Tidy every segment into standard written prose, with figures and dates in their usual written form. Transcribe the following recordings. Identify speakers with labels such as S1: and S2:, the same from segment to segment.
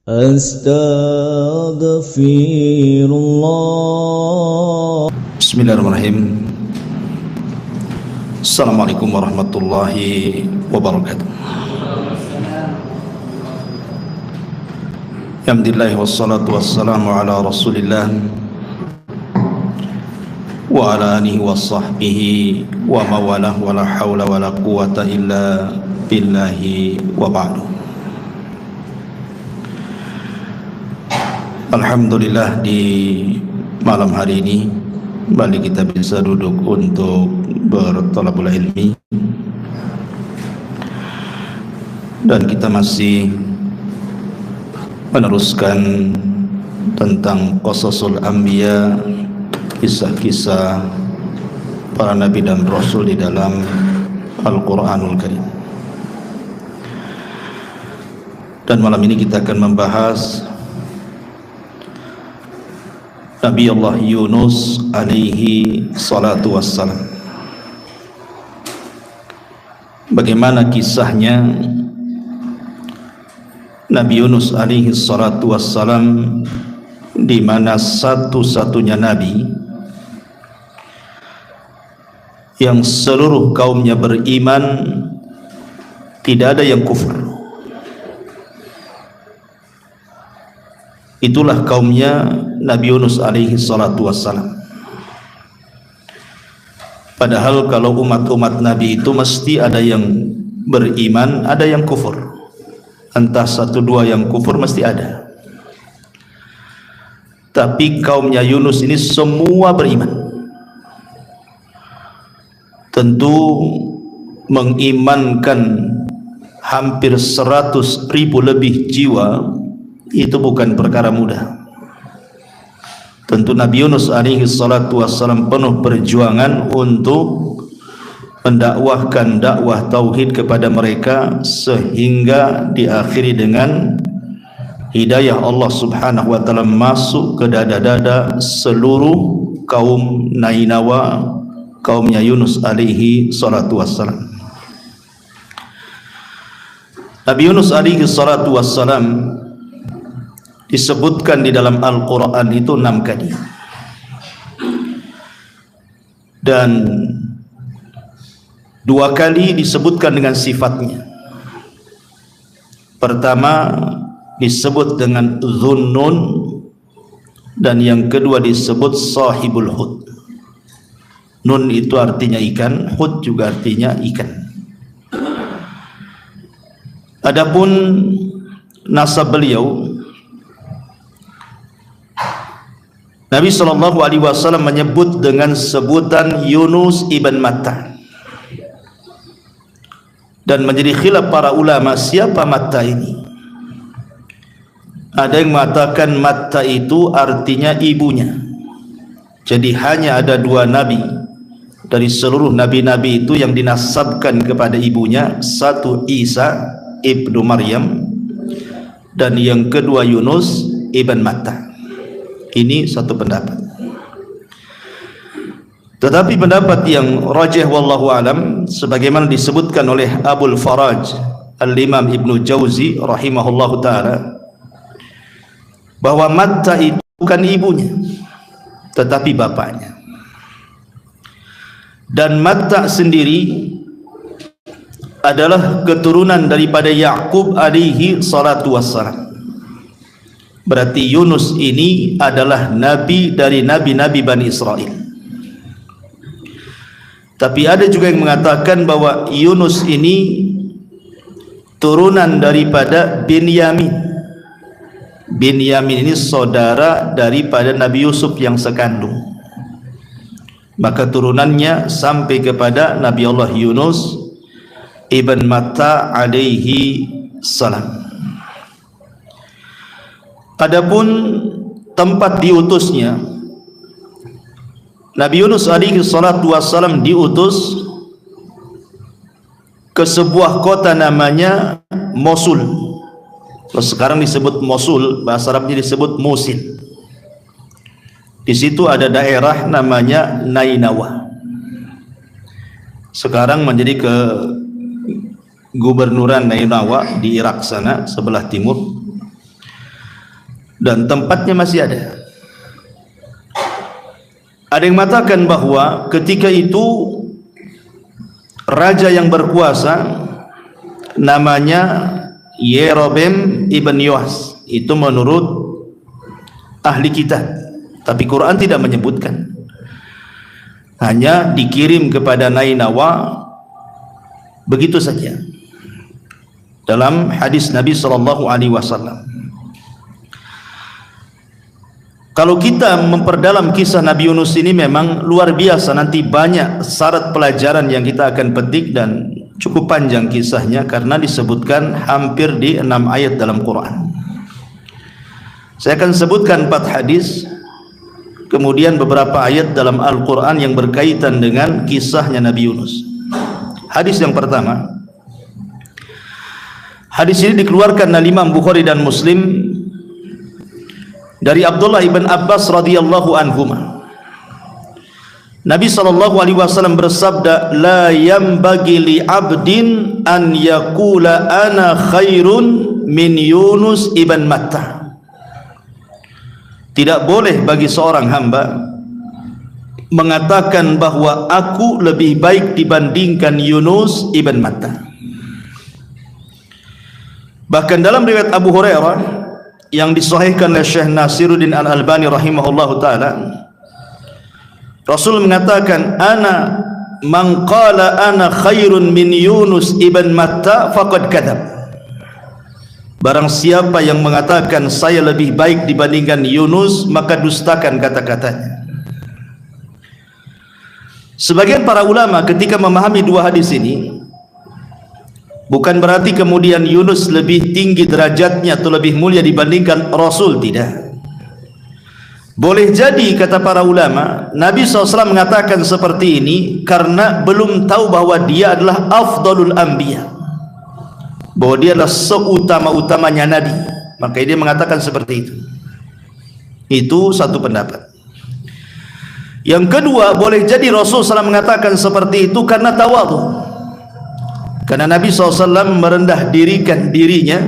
S1: Astaghfirullah.
S2: Bismillahirrahmanirrahim. Assalamualaikum warahmatullahi wabarakatuh. Alhamdulillah wassalatu wassalamu ala rasulillah wa ala alihi wa sahbihi wa mawalah wa la hawla wa la quwata illa billahi wa ba'du. Alhamdulillah, di malam hari ini kembali kita bisa duduk untuk berthalabul ilmi, dan kita masih meneruskan tentang qasasul anbiya, kisah-kisah para nabi dan rasul di dalam Al-Quranul Karim. Dan malam ini kita akan membahas Nabi Allah Yunus alaihi salatu wassalam. Bagaimana kisahnya Nabi Yunus alaihi salatu wassalam, di mana satu-satunya nabi yang seluruh kaumnya beriman, tidak ada yang kufur. Itulah kaumnya Nabi Yunus alaihi salatu wassalam. Padahal kalau umat-umat Nabi itu mesti ada yang beriman, ada yang kufur. Entah satu dua yang kufur mesti ada. Tapi kaumnya Yunus ini semua beriman. Tentu mengimankan hampir 100.000 lebih jiwa itu bukan perkara mudah. Tentu Nabi Yunus alaihi salatu wassalam penuh perjuangan untuk mendakwahkan dakwah tauhid kepada mereka, sehingga diakhiri dengan hidayah Allah subhanahu wa ta'ala masuk ke dada-dada seluruh kaum Nainawa, kaumnya Yunus alaihi salatu wassalam. Nabi Yunus alaihi salatu wassalam disebutkan di dalam Al-Quran itu 6 kali, dan 2 kali disebutkan dengan sifatnya. Pertama disebut dengan Dhunnun, dan yang kedua disebut Sahibul Hud. Nun itu artinya ikan, Hud juga artinya ikan. Adapun nasab beliau, Nabi SAW menyebut dengan sebutan Yunus ibn Matta, dan menjadi khilaf para ulama siapa Matta ini. Ada yang mengatakan Matta itu artinya ibunya. Jadi hanya ada 2 nabi dari seluruh nabi-nabi itu yang dinasabkan kepada ibunya. Satu Isa ibnu Maryam, dan yang kedua Yunus ibn Matta. Ini satu pendapat. Tetapi pendapat yang rajih wallahu alam, sebagaimana disebutkan oleh Abul Faraj Al-Imam Ibnu Jauzi rahimahullahu ta'ala, bahwa Matta itu bukan ibunya tetapi bapaknya. Dan Matta sendiri adalah keturunan daripada Ya'qub alaihi salatu wassalam. Berarti Yunus ini adalah nabi dari nabi-nabi Bani Israel. Tapi ada juga yang mengatakan bahwa Yunus ini turunan daripada Binyamin. Binyamin ini saudara daripada Nabi Yusuf yang sekandung. Maka turunannya sampai kepada Nabi Allah Yunus ibn Matta alaihi salam. Adapun tempat diutusnya, Nabi Yunus alaihi salatu wassalam diutus ke sebuah kota namanya Mosul. Kalau sekarang disebut Mosul, bahasa Arabnya disebut Musil. Di situ ada daerah namanya Nainawa. Sekarang menjadi ke gubernuran Nainawa di Irak sana, sebelah timur. dan tempatnya masih ada. Ada yang mengatakan bahwa ketika itu raja yang berkuasa namanya Yerobeam ibn Yoas, itu menurut ahli kitab, tapi Quran tidak menyebutkan, hanya dikirim kepada Nainawa begitu saja dalam hadis Nabi SAW. Kalau kita memperdalam kisah Nabi Yunus ini memang luar biasa, nanti banyak syarat pelajaran yang kita akan petik dan cukup panjang kisahnya karena disebutkan hampir di 6 ayat dalam Quran. Saya akan sebutkan 4 hadis, kemudian beberapa ayat dalam Al-Quran yang berkaitan dengan kisahnya Nabi Yunus. Hadis yang pertama, hadis ini dikeluarkan oleh Imam Bukhari dan Muslim dari Abdullah ibn Abbas radhiyallahu anhuma. Nabi SAW bersabda, la yambagi li abdin an yakula ana khairun min Yunus ibn Matta. Tidak boleh bagi seorang hamba mengatakan bahwa aku lebih baik dibandingkan Yunus ibn Matta. Bahkan dalam riwayat Abu Hurairah yang disahihkan oleh Syekh Nasiruddin Al-Albani rahimahullahu taala, Rasul mengatakan, ana man qala ana khairun min Yunus ibn Matta faqad kadzab. Barang siapa yang mengatakan saya lebih baik dibandingkan Yunus, maka dustakan kata-katanya. Sebagian para ulama ketika memahami dua hadis ini, bukan berarti kemudian Yunus lebih tinggi derajatnya atau lebih mulia dibandingkan Rasul, tidak. Boleh jadi kata para ulama, Nabi SAW mengatakan seperti ini karena belum tahu bahwa dia adalah afdalul anbiya, bahwa dia adalah seutama-utamanya Nabi, maka dia mengatakan seperti itu. Itu satu pendapat. Yang kedua, boleh jadi Rasul SAW mengatakan seperti itu karena tawadhu, karena Nabi SAW merendah dirikan dirinya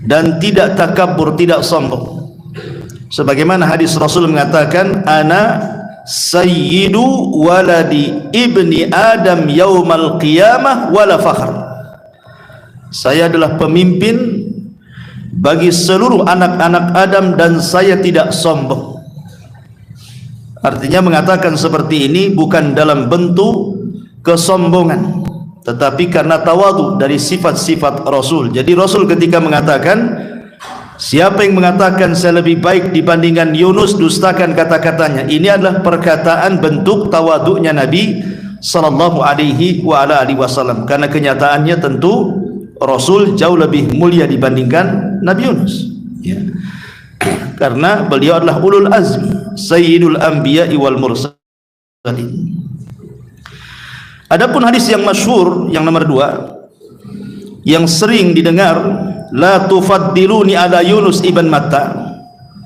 S2: dan tidak takabur, tidak sombong. Sebagaimana hadis Rasul mengatakan, ana sayyidu waladi ibni Adam yaumal qiyamah wala fakhr. Saya adalah pemimpin bagi seluruh anak-anak Adam dan saya tidak sombong. Artinya mengatakan seperti ini bukan dalam bentuk kesombongan, tetapi karena tawadhu dari sifat-sifat Rasul. Jadi Rasul ketika mengatakan, siapa yang mengatakan saya lebih baik dibandingkan Yunus, dustakan kata-katanya. Ini adalah perkataan bentuk tawadhu'nya Nabi sallallahu alaihi wa ala alihi wasallam, karena kenyataannya tentu Rasul jauh lebih mulia dibandingkan Nabi Yunus, ya. Karena beliau adalah ulul azmi, sayyidul anbiya'i wal mursalin. Adapun hadis yang masyhur yang nomor 2 yang sering didengar, la tufaddiluni ala Yunus ibn Matta,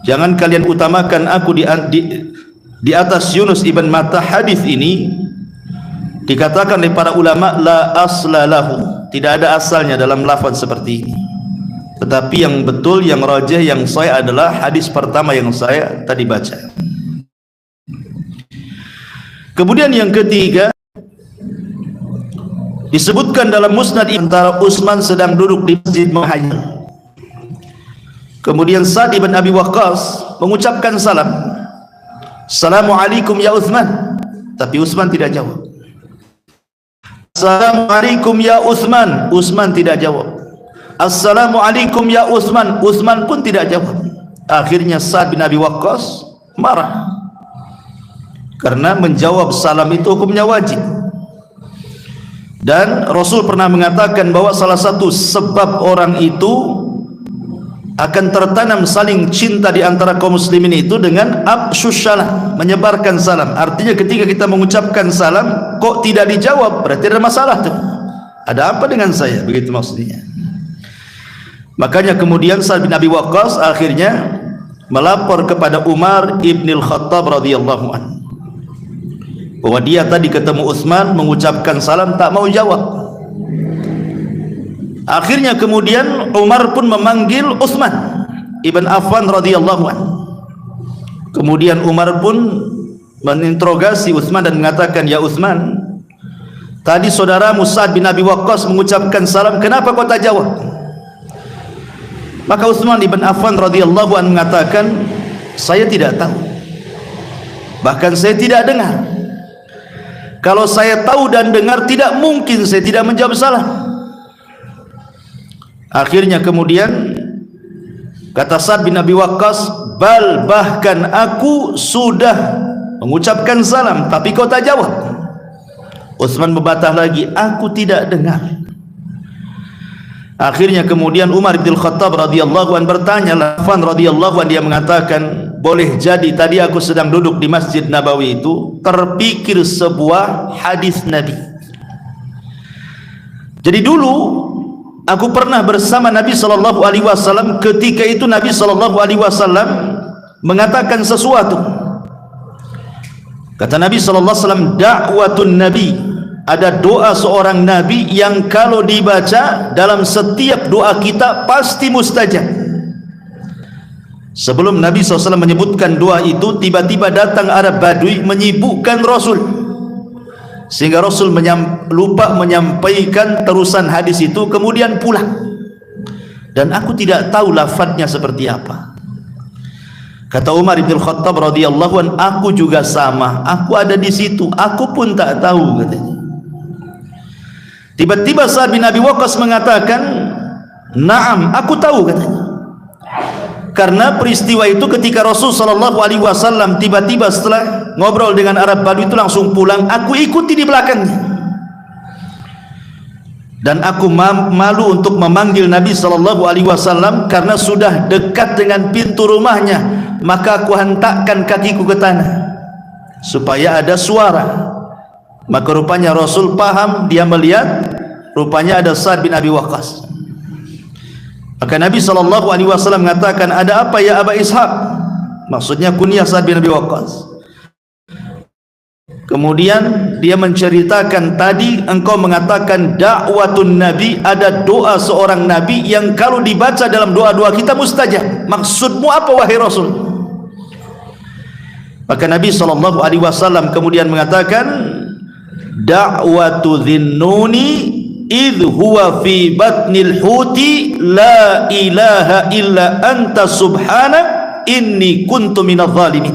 S2: jangan kalian utamakan aku di atas Yunus ibn Matta. Hadis ini dikatakan oleh para ulama la asla lahu, tidak ada asalnya dalam lafaz seperti ini. Tetapi yang betul, yang rajih, yang sahih adalah hadis pertama yang saya tadi baca. Kemudian yang ketiga, disebutkan dalam musnad antara Utsman sedang duduk di masjid menghayal. Kemudian Sa'd bin Abi Waqqas mengucapkan salam, Assalamualaikum ya Utsman, tapi Utsman tidak jawab. Assalamualaikum ya Utsman, Utsman tidak jawab. Assalamualaikum ya Utsman, Utsman pun tidak jawab. Akhirnya Sa'd bin Abi Waqqas marah, karena menjawab salam itu hukumnya wajib. Dan Rasul pernah mengatakan bahwa salah satu sebab orang itu akan tertanam saling cinta di antara kaum muslimin itu dengan afsyus salam, menyebarkan salam. Artinya ketika kita mengucapkan salam kok tidak dijawab, berarti ada masalah tuh. Ada apa dengan saya? Begitu maksudnya. Makanya kemudian Sa'd bin Abi Waqqas akhirnya melapor kepada Umar ibn al-Khattab radhiyallahu anhu bahwa dia tadi ketemu Utsman mengucapkan salam tak mau jawab. Akhirnya kemudian Umar pun memanggil Utsman ibn Affan radhiyallahu anhu. Kemudian Umar pun meninterogasi Utsman dan mengatakan, ya Utsman, tadi saudaramu Sa'ad bin Abi Waqqas mengucapkan salam, kenapa kau tak jawab? Maka Utsman ibn Affan radhiyallahu anhu mengatakan, saya tidak tahu, bahkan saya tidak dengar. Kalau saya tahu dan dengar, tidak mungkin saya tidak menjawab salam. Akhirnya kemudian kata Sa'ad bin Abi Waqqas, bahkan aku sudah mengucapkan salam tapi kau tak jawab. Utsman membantah lagi, aku tidak dengar. Akhirnya kemudian Umar bin Khattab radhiyallahu anhu bertanya, Affan radhiyallahu anhu, dia mengatakan, boleh jadi tadi aku sedang duduk di Masjid Nabawi itu terpikir sebuah hadis Nabi. Jadi dulu aku pernah bersama Nabi sallallahu alaihi wasallam, ketika itu Nabi sallallahu alaihi wasallam mengatakan sesuatu. Kata Nabi sallallahu alaihi wasallam, da'watun nabi, ada doa seorang nabi yang kalau dibaca dalam setiap doa kita pasti mustajab. Sebelum Nabi SAW menyebutkan doa itu, tiba-tiba datang Arab Badui menyibukkan Rasul, sehingga Rasul lupa menyampaikan terusan hadis itu, kemudian pulang. Dan aku tidak tahu lafadznya seperti apa. Kata Umar bin Khattab radhiyallahu anhu, aku juga sama, aku ada di situ, aku pun tak tahu, katanya. Tiba-tiba Sa'ad bin Abi Waqqas mengatakan, "Na'am, aku tahu," katanya. Karena peristiwa itu ketika Rasul sallallahu alaihi wasallam tiba-tiba setelah ngobrol dengan Arab Badui itu langsung pulang, aku ikuti di belakangnya. Dan aku malu untuk memanggil Nabi sallallahu alaihi wasallam karena sudah dekat dengan pintu rumahnya, maka aku hentakkan kakiku ke tanah supaya ada suara. Maka rupanya Rasul paham, dia melihat rupanya ada Sa'ad bin Abi Waqqas. Maka Nabi sallallahu alaihi wasallam mengatakan, ada apa ya Aba Ishaq? Maksudnya kunyah Sa'ad bin Abi Waqqas. Kemudian dia menceritakan, tadi engkau mengatakan da'watun nabi, ada doa seorang nabi yang kalau dibaca dalam doa-doa kita mustajab. Maksudmu apa wahai Rasul? Maka Nabi sallallahu alaihi wasallam kemudian mengatakan, da'watu dhinnuni idh huwa fi batnil huti la ilaha illa anta subhanak inni kuntu minadh dhalimin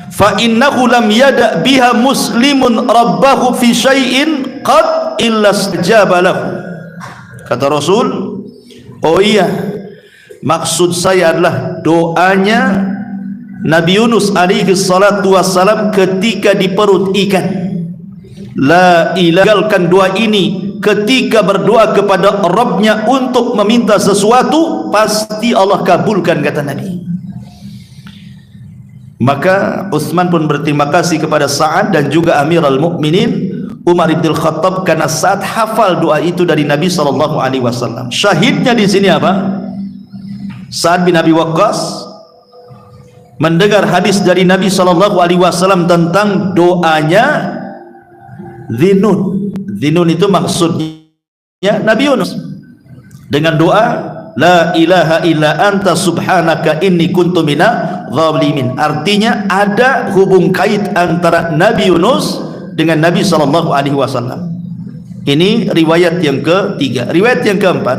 S2: fa innahu lam yada' biha muslimun rabbahu fi syai'in qad illa istajaba lahu. Kata Rasul, oh iya, maksud saya adalah doanya Nabi Yunus alaihi salatu wassalam ketika di perut ikan. La ilahalkan doa ini ketika berdoa kepada Rabbnya untuk meminta sesuatu, pasti Allah kabulkan, kata Nabi. Maka Utsman pun berterima kasih kepada Sa'ad dan juga Amirul Mukminin Umar bin Khattab karena Sa'ad hafal doa itu dari Nabi sallallahu alaihi wasallam. Syahidnya di sini apa? Sa'ad bin Abi Waqqas mendengar hadis dari Nabi sallallahu alaihi wasallam tentang doanya Dhinnun. Dhinnun itu maksudnya Nabi Yunus dengan doa la ilaha illa anta subhanaka inni kuntu minadh dhalimin. Artinya ada hubung kait antara Nabi Yunus dengan Nabi sallallahu alaihi wasallam. Ini riwayat yang ketiga. Riwayat yang keempat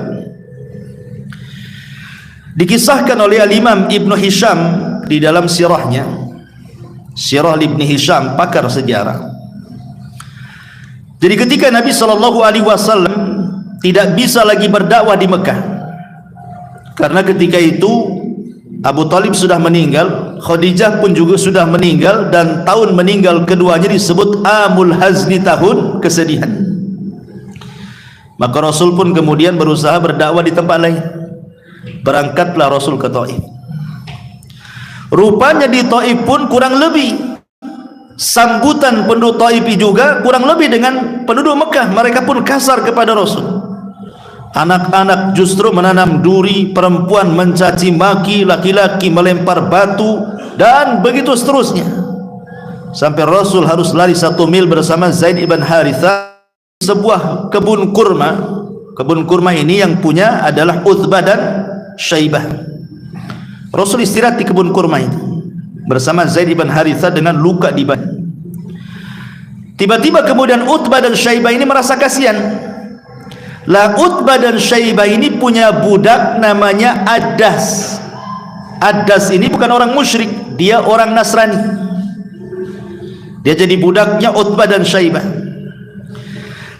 S2: dikisahkan oleh Al-Imam Ibnu Hisham di dalam sirahnya, Sirah Ibnu Hisham, pakar sejarah. Jadi ketika Nabi sallallahu alaihi wasallam tidak bisa lagi berdakwah di Mekah, karena ketika itu Abu Talib sudah meninggal, Khadijah pun juga sudah meninggal, dan tahun meninggal keduanya disebut Amul Hazni, tahun kesedihan. Maka Rasul pun kemudian berusaha berdakwah di tempat lain. Berangkatlah Rasul ke Taif. Rupanya di Taif pun kurang lebih sambutan penduduk Taif juga kurang lebih dengan penduduk Mekah. Mereka pun kasar kepada Rasul. Anak-anak justru menanam duri, perempuan mencaci maki, laki-laki melempar batu, dan begitu seterusnya. Sampai Rasul harus lari 1 mil bersama Zaid ibn Harithah, sebuah kebun kurma. Kebun kurma ini yang punya adalah Utsbah dan Syaibah. Rasul istirahat di kebun kurma itu bersama Zaid ibn Harithah dengan luka di badan. Tiba-tiba kemudian Utbah dan Syaibah ini merasa kasihan. Lah Utbah dan Syaibah ini punya budak namanya Addas. Addas ini bukan orang musyrik, dia orang Nasrani. Dia jadi budaknya Utbah dan Syaibah.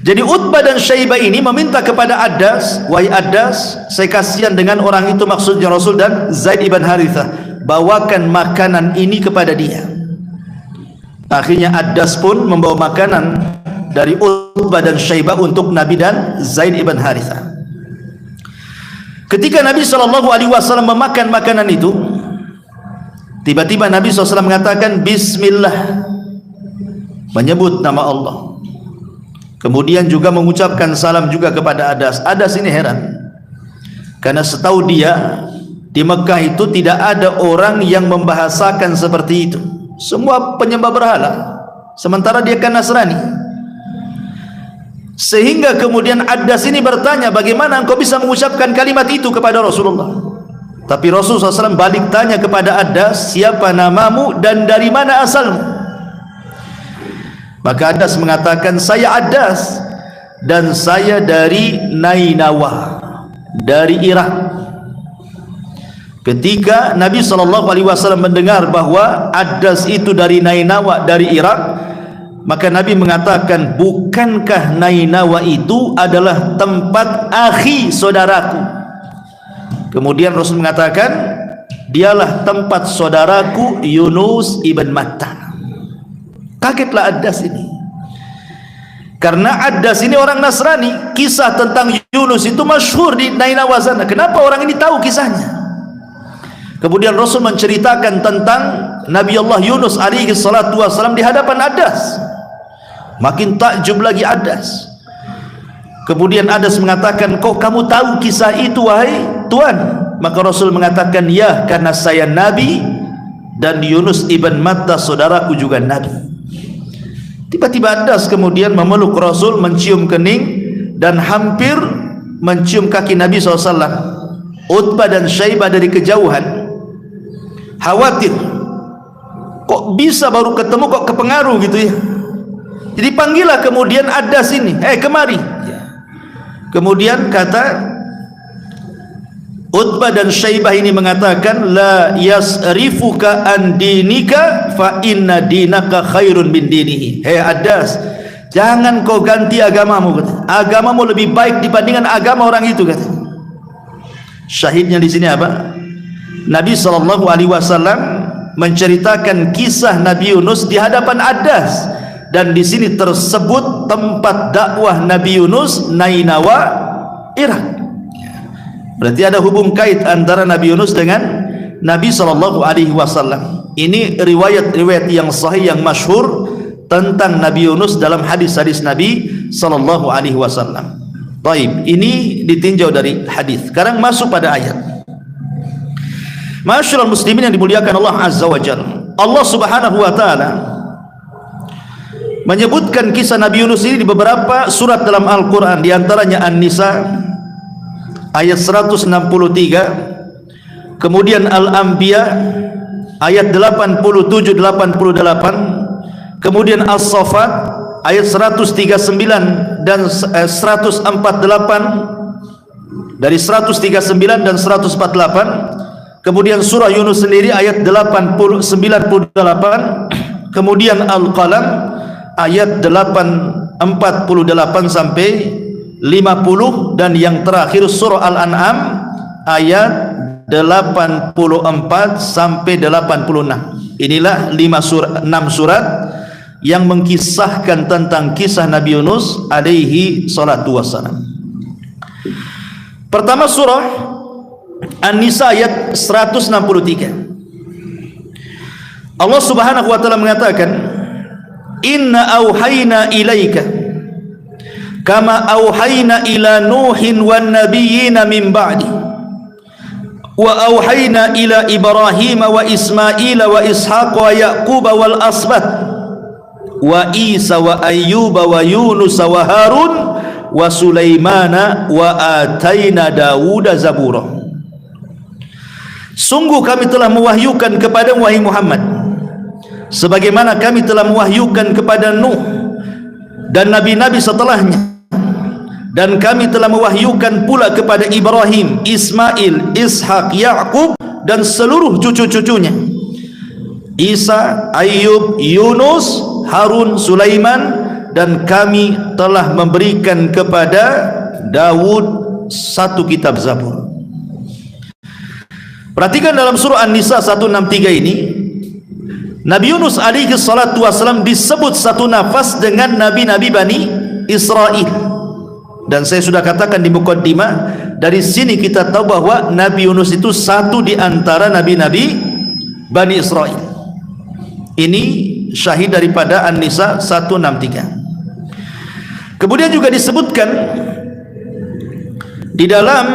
S2: Jadi Utbah dan Syaibah ini meminta kepada Addas, wahai Addas, saya kasihan dengan orang itu, maksudnya Rasul dan Zaid ibn Harithah, bawakan makanan ini kepada dia. Akhirnya Addas pun membawa makanan dari Utbah dan Syaibah untuk Nabi dan Zaid ibn Harithah. Ketika Nabi SAW memakan makanan itu, tiba-tiba Nabi SAW mengatakan Bismillah, menyebut nama Allah. Kemudian juga mengucapkan salam juga kepada Addas. Addas ini heran, karena setahu dia di Mekah itu tidak ada orang yang membahasakan seperti itu. Semua penyembah berhala, sementara dia kan Nasrani. Sehingga kemudian Addas ini bertanya, bagaimana engkau bisa mengucapkan kalimat itu kepada Rasulullah? Tapi Rasulullah SAW balik tanya kepada Addas, siapa namamu dan dari mana asalmu? Maka Addas mengatakan, saya Addas dan saya dari Nainawa, dari Irak. Ketika Nabi SAW mendengar bahwa Addas itu dari Nainawa, dari Irak, maka Nabi mengatakan, bukankah Nainawa itu adalah tempat akhi saudaraku? Kemudian Rasul mengatakan, dialah tempat saudaraku Yunus ibn Matta. Kagetlah Addas ini, karena Addas ini orang Nasrani. Kisah tentang Yunus itu masyhur di Nainawa sana. Kenapa orang ini tahu kisahnya? Kemudian Rasul menceritakan tentang Nabi Allah Yunus alaihi salatu wassalam di hadapan Addas. Makin takjub lagi Addas. Kemudian Addas mengatakan, kok kamu tahu kisah itu wahai Tuan? Maka Rasul mengatakan, ya, karena saya Nabi dan Yunus ibn Matta saudaraku juga Nabi. Tiba-tiba Addas kemudian memeluk Rasul, mencium kening dan hampir mencium kaki Nabi SAW. Utbah dan Syaibah dari kejauhan khawatir, kok bisa baru ketemu kok kepengaruh gitu ya. Jadi panggillah kemudian Addas ini, kemari. Kemudian kata Utbah dan Syaibah ini mengatakan, la yasrifuka an dinika fa inna dinaka khairun min dinihi. Hei Addas, jangan kau ganti agamamu, kata. Agamamu lebih baik dibandingkan agama orang itu, kata. Syahidnya di sini apa? Nabi SAW menceritakan kisah Nabi Yunus di hadapan Addas, dan di sini tersebut tempat dakwah Nabi Yunus, Nainawa, Irak. Berarti ada hubung kait antara Nabi Yunus dengan Nabi SAW. Ini riwayat-riwayat yang sahih, yang masyhur tentang Nabi Yunus dalam hadis-hadis Nabi SAW. Baik, ini ditinjau dari hadis. Sekarang masuk pada ayat. Masyaallah muslimin yang dimuliakan Allah Azza wa Jalla. Allah Subhanahu wa taala menyebutkan kisah Nabi Yunus ini di beberapa surat dalam Al-Qur'an, di antaranya An-Nisa ayat 163, kemudian Al-Anbiya ayat 87-88, kemudian As-Saffat ayat 139 dan 148, dari 139 dan 148, kemudian surah Yunus sendiri ayat 98, kemudian Al-Qalam ayat 48 sampai 50, dan yang terakhir surah Al-An'am ayat 84 sampai 86. Inilah 6 surat yang mengkisahkan tentang kisah Nabi Yunus alaihi salatu wassalam. Pertama surah An-Nisa ayat 163. Allah Subhanahu wa taala mengatakan, inna auhayna ilaika kama auhayna ila Nuhin wan nabiyina min ba'di wa auhayna ila Ibrahim wa Ismail wa Ishaq wa Yaqub wal asbat wa Isa wa Ayyub wa Yunus wa Harun wa Sulaimana wa atayna Dawuda zabura. Sungguh kami telah mewahyukan kepada wahai Muhammad sebagaimana kami telah mewahyukan kepada Nuh dan nabi-nabi setelahnya, dan kami telah mewahyukan pula kepada Ibrahim, Ismail, Ishak, Ya'qub dan seluruh cucu-cucunya, Isa, Ayub, Yunus, Harun, Sulaiman, dan kami telah memberikan kepada Daud satu kitab Zabur. Perhatikan dalam surah An-Nisa 163 ini, Nabi Yunus alaihi salatu wasalam disebut satu nafas dengan nabi-nabi Bani Israel. Dan saya sudah katakan di mukaddimah, dari sini kita tahu bahwa Nabi Yunus itu satu di antara nabi-nabi Bani Israel. Ini syahid daripada An-Nisa 163. Kemudian juga disebutkan di dalam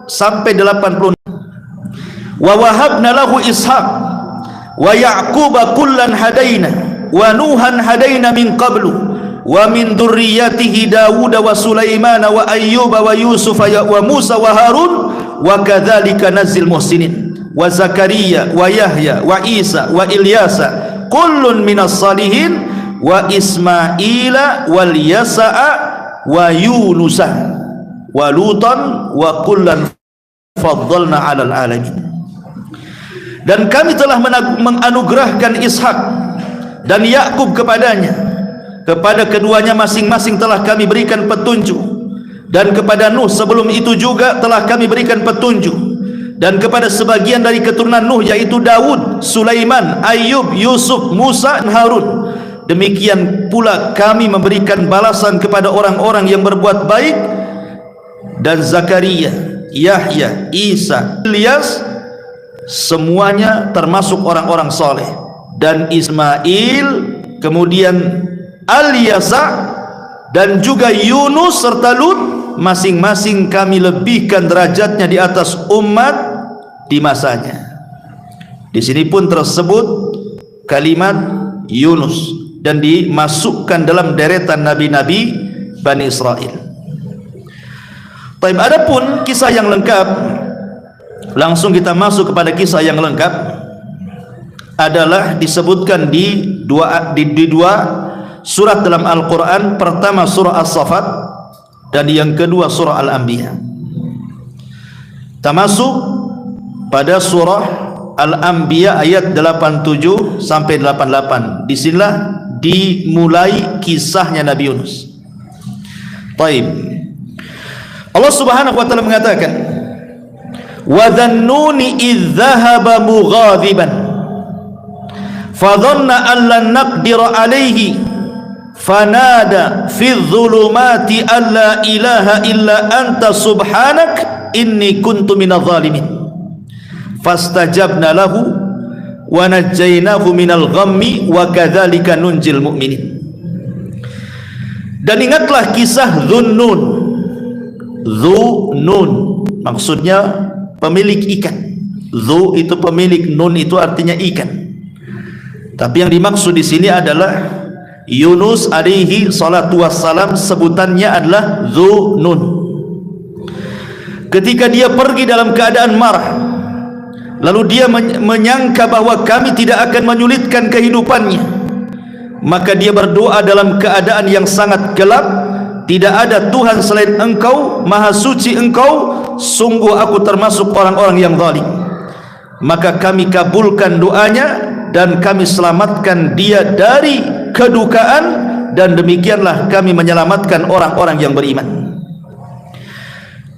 S2: sampai 80, wa wahabna lahu ishaq wa ya'quba kullan hadaina wa nuhan hadaina min qablu wa min dzurriyyatihi Dawud wa Sulaiman wa Ayyuba wa Yusuf wa Musa wa Harun wa kadzalika nazil muhsinin wa Zakaria wa Yahya wa Isa wa Ilyasa kullun minas salihin wa Ismaila wal Yasa'a wa Yunusa wa Lutan wa kullan faddalna 'alal alamin. Dan kami telah menganugerahkan Ishak dan Yakub kepadanya, kepada keduanya masing-masing telah kami berikan petunjuk, dan kepada Nuh sebelum itu juga telah kami berikan petunjuk, dan kepada sebagian dari keturunan Nuh yaitu Daud, Sulaiman, Ayub, Yusuf, Musa dan Harun. Demikian pula kami memberikan balasan kepada orang-orang yang berbuat baik, dan Zakaria, Yahya, Isa, Ilyas, semuanya termasuk orang-orang soleh, dan Ismail, kemudian Al-Yasa, dan juga Yunus serta Lut, masing-masing kami lebihkan derajatnya di atas umat di masanya. Di sini pun tersebut kalimat Yunus dan dimasukkan dalam deretan nabi-nabi Bani Israel. Baik, adapun kisah yang lengkap, langsung kita masuk kepada kisah yang lengkap, adalah disebutkan di dua surat dalam Al-Quran. Pertama surah As-Saffat, dan yang kedua surah Al-Anbiya. Kita masuk pada surah Al-Anbiya ayat 87 sampai 88. Disinilah dimulai kisahnya Nabi Yunus. Baik, Allah Subhanahu wa taala mengatakan, wa dhannuni idh dhahaba mughadiban fa dhanna an lan naqdira alayhi fanada fi dhulumati an la ilaha illa anta subhanak inni kuntu minadh dhalimin fastajabna lahu wa najjaynahu minal ghammi wa kadzalika nunjil mu'minin. Dan ingatlah kisah Dhunnun. Dhunnun maksudnya pemilik ikan. Dhu itu pemilik, nun itu artinya ikan. Tapi yang dimaksud di sini adalah Yunus alaihi salatu wassalam, sebutannya adalah Dhunnun. Ketika dia pergi dalam keadaan marah, lalu dia menyangka bahwa kami tidak akan menyulitkan kehidupannya, maka dia berdoa dalam keadaan yang sangat gelap. Tidak ada Tuhan selain Engkau, Maha Suci Engkau, sungguh aku termasuk orang-orang yang zalim. Maka kami kabulkan doanya dan kami selamatkan dia dari kedukaan, dan demikianlah kami menyelamatkan orang-orang yang beriman.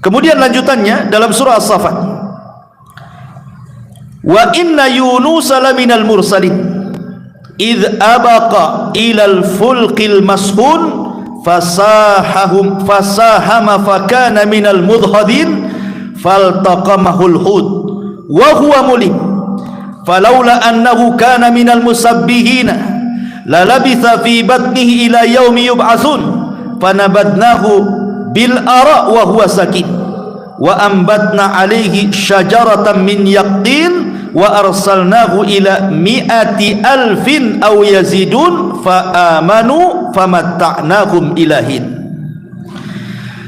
S2: Kemudian lanjutannya dalam surah As-Saffat, wa inna Yunusa laminal mursalin idh abaqa ilal fulqil mashhun fasahama fakana minal mudhadin faltaqamahul hud wa huwa mulim falaula annahu kana minal musabbihina lalabitha fi batnihi ila yaumi yub'atsun fanabadnahu bil ara wa huwa sakin wa ambatna alaihi syajaratan min yaqtin wa arsalnahu ila mi'ati alfin aw yazidun fa amanu famatta'nahum ilahin.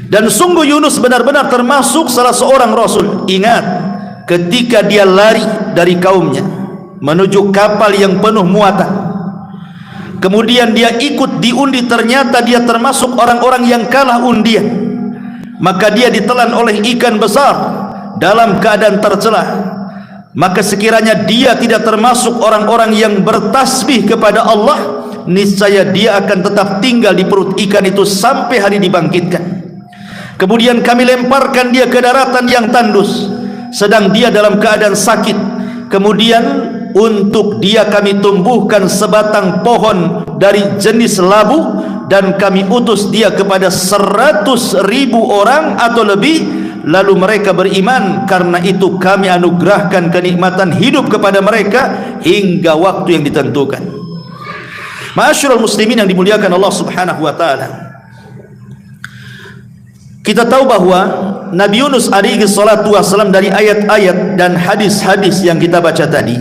S2: Dan sungguh Yunus benar-benar termasuk salah seorang rasul. Ingat, ketika dia lari dari kaumnya menuju kapal yang penuh muatan, kemudian dia ikut diundi, ternyata dia termasuk orang-orang yang kalah undian, maka dia ditelan oleh ikan besar dalam keadaan tercela. Maka sekiranya dia tidak termasuk orang-orang yang bertasbih kepada Allah, niscaya dia akan tetap tinggal di perut ikan itu sampai hari dibangkitkan. Kemudian kami lemparkan dia ke daratan yang tandus, sedang dia dalam keadaan sakit. Kemudian untuk dia kami tumbuhkan sebatang pohon dari jenis labu, dan kami utus dia kepada 100.000 orang atau lebih, lalu mereka beriman. Karena itu kami anugerahkan kenikmatan hidup kepada mereka hingga waktu yang ditentukan. Ma'asyiral muslimin yang dimuliakan Allah Subhanahu wa taala, kita tahu bahwa Nabi Yunus alaihi salatu wassalam, dari ayat-ayat dan hadis-hadis yang kita baca tadi,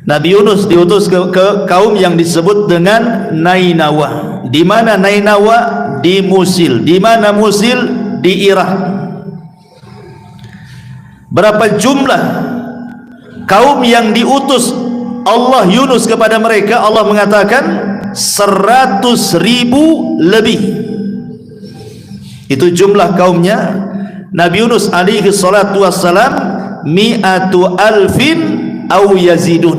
S2: Nabi Yunus diutus ke kaum yang disebut dengan Nainawa. Di mana Nainawa? Di Musil. Di mana Musil? Di Irak. Berapa jumlah kaum yang diutus Allah Yunus kepada mereka? Allah mengatakan 100.000 lebih. Itu jumlah kaumnya Nabi Yunus alaihi salatu wassalam. Mi'atu alfin au yazidun,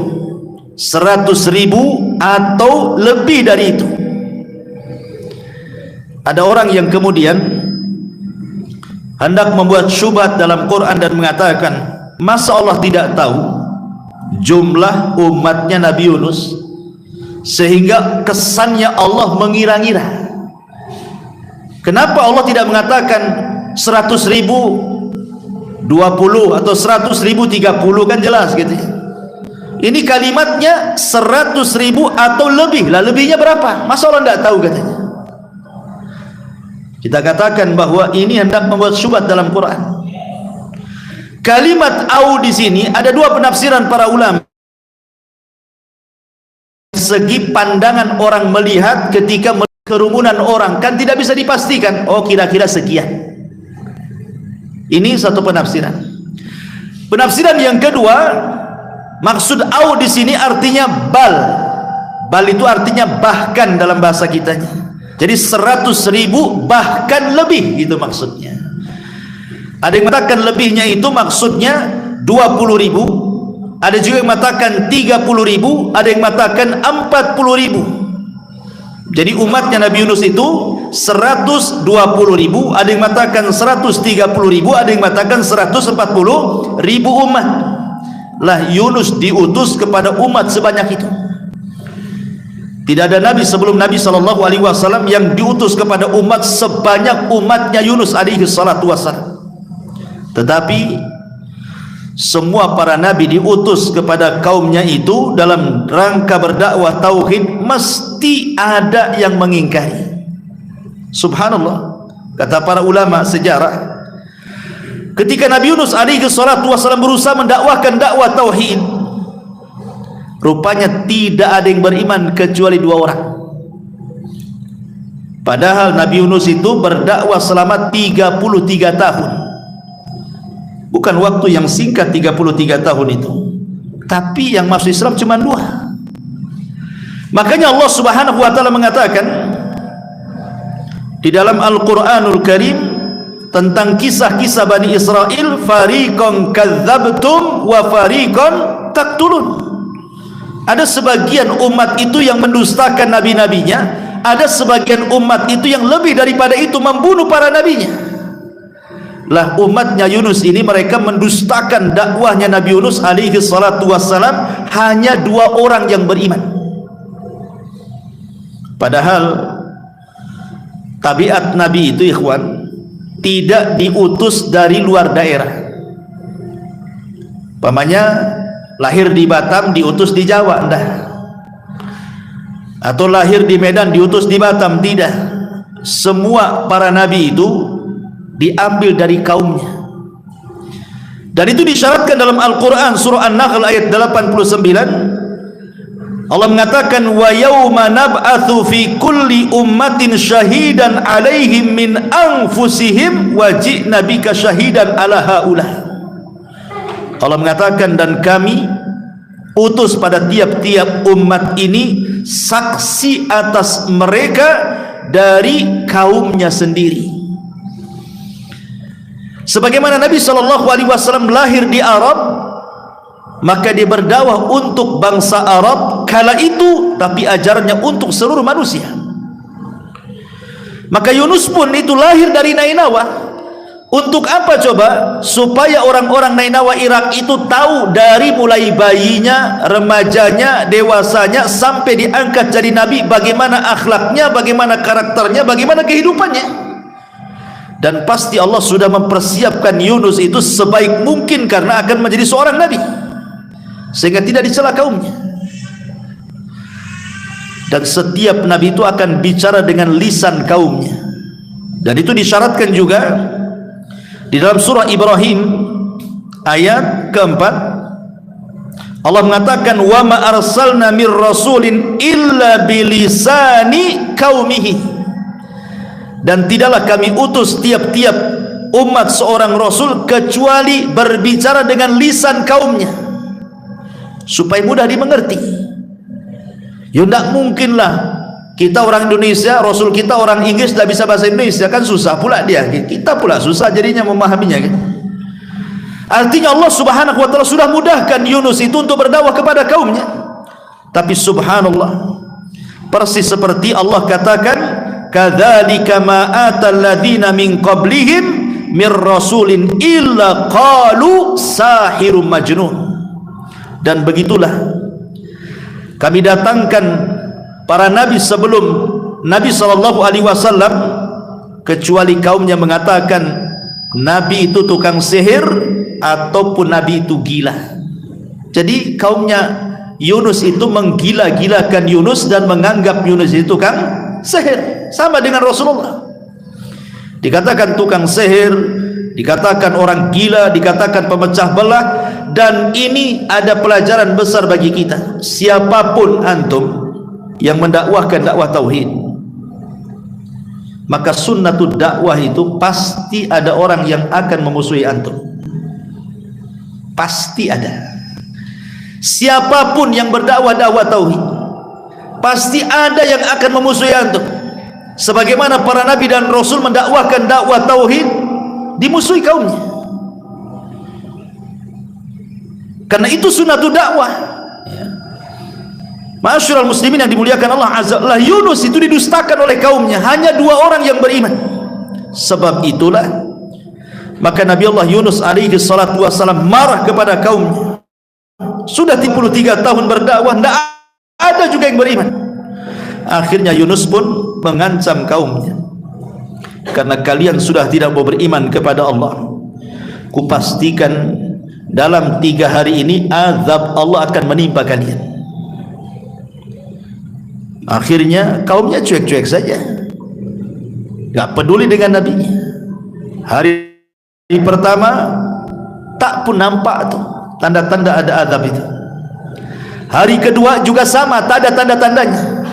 S2: 100.000 atau lebih dari itu. Ada orang yang kemudian hendak membuat syubhat dalam Quran dan mengatakan, masa Allah tidak tahu jumlah umatnya Nabi Yunus, sehingga kesannya Allah mengira-ngira. Kenapa Allah tidak mengatakan 100.000 20 atau 100.000 30, kan jelas gitu ya. Ini kalimatnya 100.000 atau lebih. Lah lebihnya berapa? Masa Allah tidak tahu katanya. Kita katakan bahwa ini hendak membuat syubhat dalam Quran. Kalimat au di sini ada dua penafsiran para ulama. Segi pandangan orang melihat ketika kerumunan orang, kan tidak bisa dipastikan, oh kira-kira sekian. Ini satu penafsiran. Penafsiran yang kedua, maksud au di sini artinya bal. Bal itu artinya bahkan dalam bahasa kitanya. Jadi 100.000 bahkan lebih, itu maksudnya. Ada yang mengatakan lebihnya itu maksudnya 20.000, ada juga yang mengatakan 30.000, ada yang mengatakan 40.000. Jadi umatnya Nabi Yunus itu 120.000, ada yang mengatakan 130.000, ada yang mengatakan 140.000 umat. Lah Yunus diutus kepada umat sebanyak itu. Tidak ada nabi sebelum Nabi SAW yang diutus kepada umat sebanyak umatnya Yunus alaihi salatu wassalam. Tetapi semua para nabi diutus kepada kaumnya itu dalam rangka berdakwah tauhid, mesti ada yang mengingkari. Subhanallah, kata para ulama sejarah, ketika Nabi Yunus alaihi salatu wassalam berusaha mendakwahkan dakwah tauhid, rupanya tidak ada yang beriman kecuali 2 orang. Padahal Nabi Yunus itu berdakwah selama 33 tahun. Bukan waktu yang singkat 33 tahun itu, tapi yang masuk Islam cuma 2. Makanya Allah Subhanahu wa taala mengatakan di dalam Al-Qur'anul Karim tentang kisah-kisah Bani Israel, fariqan kadzabtum wa fariqan taqtulun. Ada sebagian umat itu yang mendustakan nabi-nabinya, ada sebagian umat itu yang lebih daripada itu membunuh para nabinya. Lah umatnya Yunus ini, mereka mendustakan dakwahnya Nabi Yunus alaihi salatu wassalam, hanya 2 orang yang beriman. Padahal tabiat Nabi itu ikhwan, tidak diutus dari luar daerah. Pamannya lahir di Batam diutus di Jawa, enggak. Atau lahir di Medan diutus di Batam, tidak. Semua para nabi itu diambil dari kaumnya. Dan itu disyaratkan dalam Al-Quran surah An-Nahl ayat 89. Allah mengatakan wa yauma nab'atsu fi kulli ummatin syahidan 'alaihim min anfusihim wa ji'na bika syahidan 'ala haula. Allah mengatakan dan kami utus pada tiap-tiap umat ini saksi atas mereka dari kaumnya sendiri. Sebagaimana Nabi SAW lahir di Arab, maka dia berdakwah untuk bangsa Arab kala itu, tapi ajarannya untuk seluruh manusia. Maka Yunus pun itu lahir dari Nainawa. Untuk apa coba? Supaya orang-orang Nainawa Irak itu tahu dari mulai bayinya, remajanya, dewasanya sampai diangkat jadi nabi, bagaimana akhlaknya, bagaimana karakternya, bagaimana kehidupannya. Dan pasti Allah sudah mempersiapkan Yunus itu sebaik mungkin karena akan menjadi seorang nabi, sehingga tidak dicela kaumnya. Dan setiap nabi itu akan bicara dengan lisan kaumnya, dan itu disyaratkan juga di dalam surah Ibrahim ayat keempat. Allah mengatakan wa ma arsalna mir rasulin illa bilisani qaumihi, dan tidaklah kami utus tiap-tiap umat seorang rasul kecuali berbicara dengan lisan kaumnya supaya mudah dimengerti. Ya tidak mungkinlah kita orang Indonesia, rasul kita orang Inggris tidak bisa bahasa Indonesia, kan susah pula dia, kita pula susah jadinya memahaminya kan? Artinya Allah Subhanahu wa taala sudah mudahkan Yunus itu untuk berdakwah kepada kaumnya. Tapi subhanallah, persis seperti Allah katakan kadzalika ma atal ladzina min qablihim mir rasulin illa qalu sahirun majnun. Dan begitulah kami datangkan para nabi sebelum Nabi SAW, kecuali kaumnya mengatakan nabi itu tukang sihir ataupun nabi itu gila. Jadi kaumnya Yunus itu menggila-gilakan Yunus dan menganggap Yunus itu tukang sihir. Sama dengan Rasulullah, dikatakan tukang sihir, dikatakan orang gila, dikatakan pemecah belah. Dan ini ada pelajaran besar bagi kita. Siapapun antum yang mendakwahkan dakwah tauhid, maka sunnatud dakwah itu pasti ada orang yang akan memusuhi antum. Pasti ada. Siapapun yang berdakwah dakwah tauhid, pasti ada yang akan memusuhi antum. Sebagaimana para nabi dan rasul mendakwahkan dakwah tauhid, dimusuhi kaumnya. Karena itu sunnatul dakwah. Ma'asyiral muslimin yang dimuliakan Allah azza wa jalla, Yunus itu didustakan oleh kaumnya, hanya 2 orang yang beriman. Sebab itulah maka Nabi Allah Yunus alaihi salatu wassalam marah kepada kaumnya. Sudah 33 tahun berdakwah, tidak ada juga yang beriman. Akhirnya Yunus pun mengancam kaumnya, karena kalian sudah tidak mau beriman kepada Allah, kupastikan dalam 3 hari ini azab Allah akan menimpa kalian. Akhirnya kaumnya cuek-cuek saja, tidak peduli dengan nabinya. Hari pertama tak pun nampak tuh tanda-tanda ada azab itu. Hari kedua juga sama, tak ada tanda-tandanya.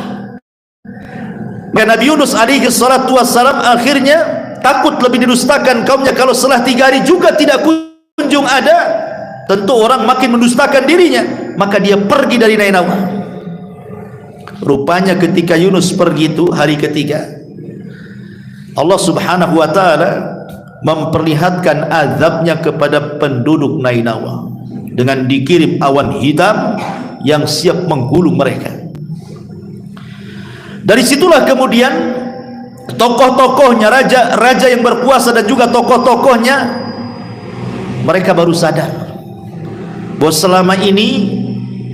S2: Nabi Yunus alaihi salatu wassalam akhirnya takut lebih didustakan kaumnya. Kalau setelah 3 hari juga tidak kunjung ada, tentu orang makin mendustakan dirinya. Maka dia pergi dari Nainawa. Rupanya ketika Yunus pergi itu hari ketiga, Allah subhanahu wa ta'ala memperlihatkan azabnya kepada penduduk Nainawa dengan dikirim awan hitam yang siap menggulung mereka. Dari situlah kemudian tokoh-tokohnya, raja yang berkuasa dan juga tokoh-tokohnya, mereka baru sadar bahwa selama ini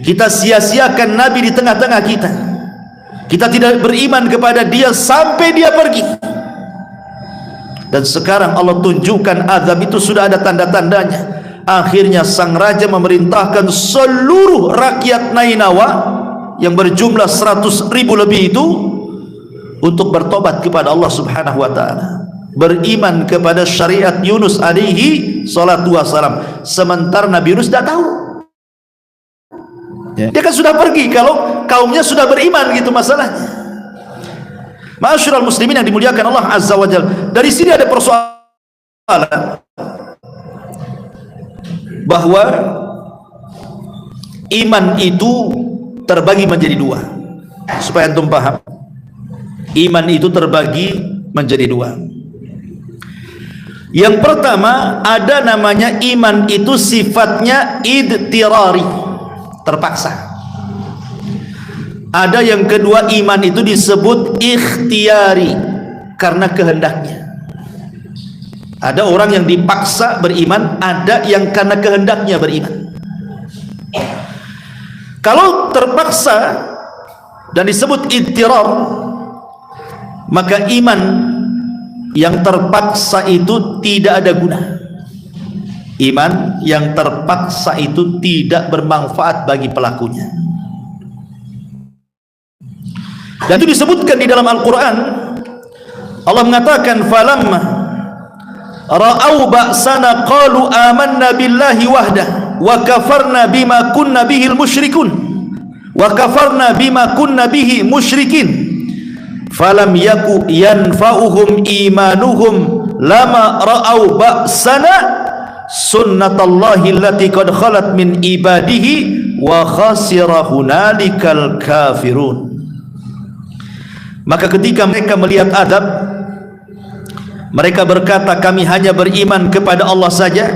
S2: kita sia-siakan Nabi di tengah-tengah kita. Kita tidak beriman kepada dia sampai dia pergi. Dan sekarang Allah tunjukkan azab itu sudah ada tanda-tandanya. Akhirnya sang raja memerintahkan seluruh rakyat Nainawa yang berjumlah 100.000 lebih itu untuk bertobat kepada Allah subhanahu wa ta'ala, beriman kepada syariat Yunus alaihi salatu wassalam. Sementara Nabi Yunus tidak tahu, dia kan sudah pergi. Kalau kaumnya sudah beriman, gitu masalahnya. Ma'asyiral muslimin yang dimuliakan Allah Azza wa Jalla, dari sini ada persoalan bahwa iman itu terbagi menjadi dua. Supaya antum paham, iman itu terbagi menjadi dua. Yang pertama, ada namanya iman itu sifatnya idtirari, terpaksa. Ada yang kedua, iman itu disebut ikhtiyari, karena kehendaknya. Ada orang yang dipaksa beriman, ada yang karena kehendaknya beriman. Kalau terpaksa dan disebut idtirar, maka iman yang terpaksa itu tidak ada guna. Iman yang terpaksa itu tidak bermanfaat bagi pelakunya. Dan itu disebutkan di dalam Al-Quran. Allah mengatakan, falamma ra'au ba'sana qalu amanna billahi wahdah wa kafarna bima kunna bihil musyrikun wa kafarna bima kunna bihi musyrikin falam yaku yanfa'uhum imanuhum lama ra'au ba'sana sunnatallahi allati qad khalat min ibadihi wa khasira hunalikal kafirun. Maka ketika mereka melihat azab, mereka berkata, kami hanya beriman kepada Allah saja,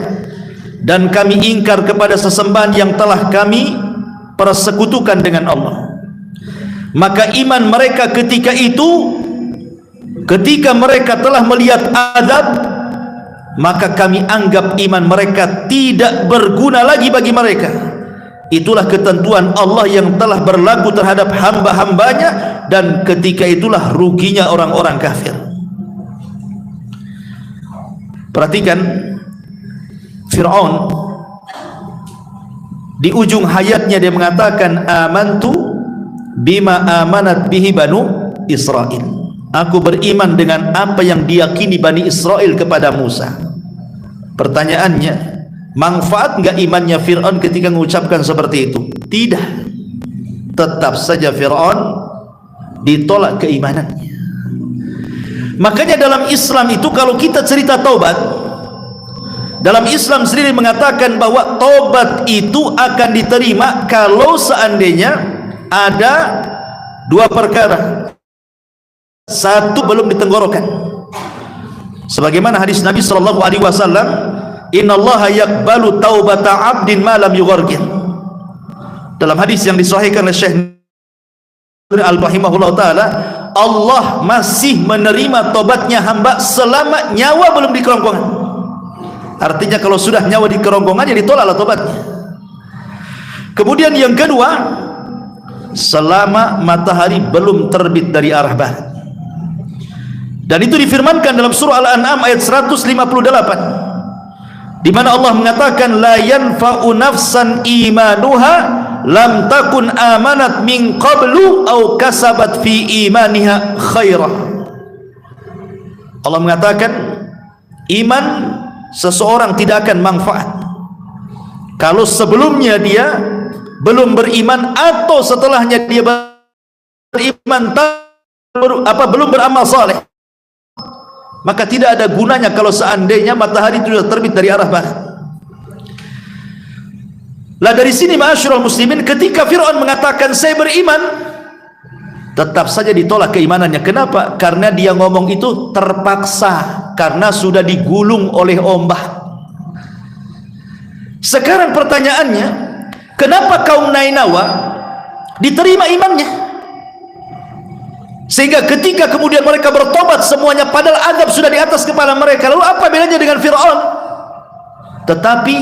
S2: dan kami ingkar kepada sesembahan yang telah kami persekutukan dengan Allah. Maka iman mereka ketika itu, ketika mereka telah melihat azab, maka kami anggap iman mereka tidak berguna lagi bagi mereka. Itulah ketentuan Allah yang telah berlaku terhadap hamba-hambanya, dan ketika itulah ruginya orang-orang kafir. Perhatikan Fir'aun, di ujung hayatnya dia mengatakan, amantu bima amanat bihi banu Israel. Aku beriman dengan apa yang diyakini Bani Israel kepada Musa. Pertanyaannya, manfaat enggak imannya Fir'aun ketika mengucapkan seperti itu? Tidak. Tetap saja Fir'aun ditolak keimanannya. Makanya dalam Islam itu, kalau kita cerita taubat, dalam Islam sendiri mengatakan bahwa taubat itu akan diterima kalau seandainya ada dua perkara. Satu, belum ditenggorokan. Sebagaimana hadis Nabi sallallahu alaihi wasallam, innallaha yaqbalu taubata 'abdin ma lam yughargir. Dalam hadis yang disahihkan oleh Syekh Al-Rahimahullah taala, Allah masih menerima tobatnya hamba selama nyawa belum di kerongkongan. Artinya kalau sudah nyawa di kerongkongan, ya ditolaklah tobatnya. Kemudian yang kedua, selama matahari belum terbit dari arah barat. Dan itu difirmankan dalam surah Al-An'am ayat 158, di mana Allah mengatakan, la yanfa'u nafsan imanuha lam takun amanat min qablu aw kasabat fi imaniha khairah. Allah mengatakan, iman seseorang tidak akan manfaat kalau sebelumnya dia belum beriman, atau setelahnya dia beriman belum beramal saleh. Maka tidak ada gunanya kalau seandainya matahari itu sudah terbit dari arah barat. Lah dari sini ma'asyiral muslimin, ketika Fir'aun mengatakan saya beriman, tetap saja ditolak keimanannya. Kenapa? Karena dia ngomong itu terpaksa, karena sudah digulung oleh ombak. Sekarang pertanyaannya, kenapa kaum Nainawa diterima imannya? Sehingga ketika kemudian mereka bertobat semuanya, padahal azab sudah di atas kepala mereka. Lalu apa bedanya dengan Fir'aun? Tetapi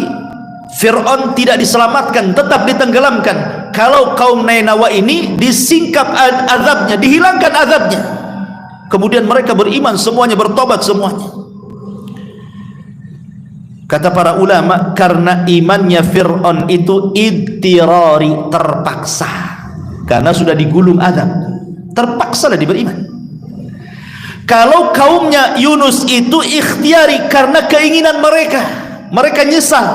S2: Fir'aun tidak diselamatkan, tetap ditenggelamkan. Kalau kaum Nainawa ini disingkap azabnya, dihilangkan azabnya, kemudian mereka beriman semuanya, bertobat semuanya. Kata para ulama, karena imannya Fir'aun itu idtirari, terpaksa, karena sudah digulung azab, terpaksalah dia beriman. Kalau kaumnya Yunus itu ikhtiari, karena keinginan mereka, mereka nyesal.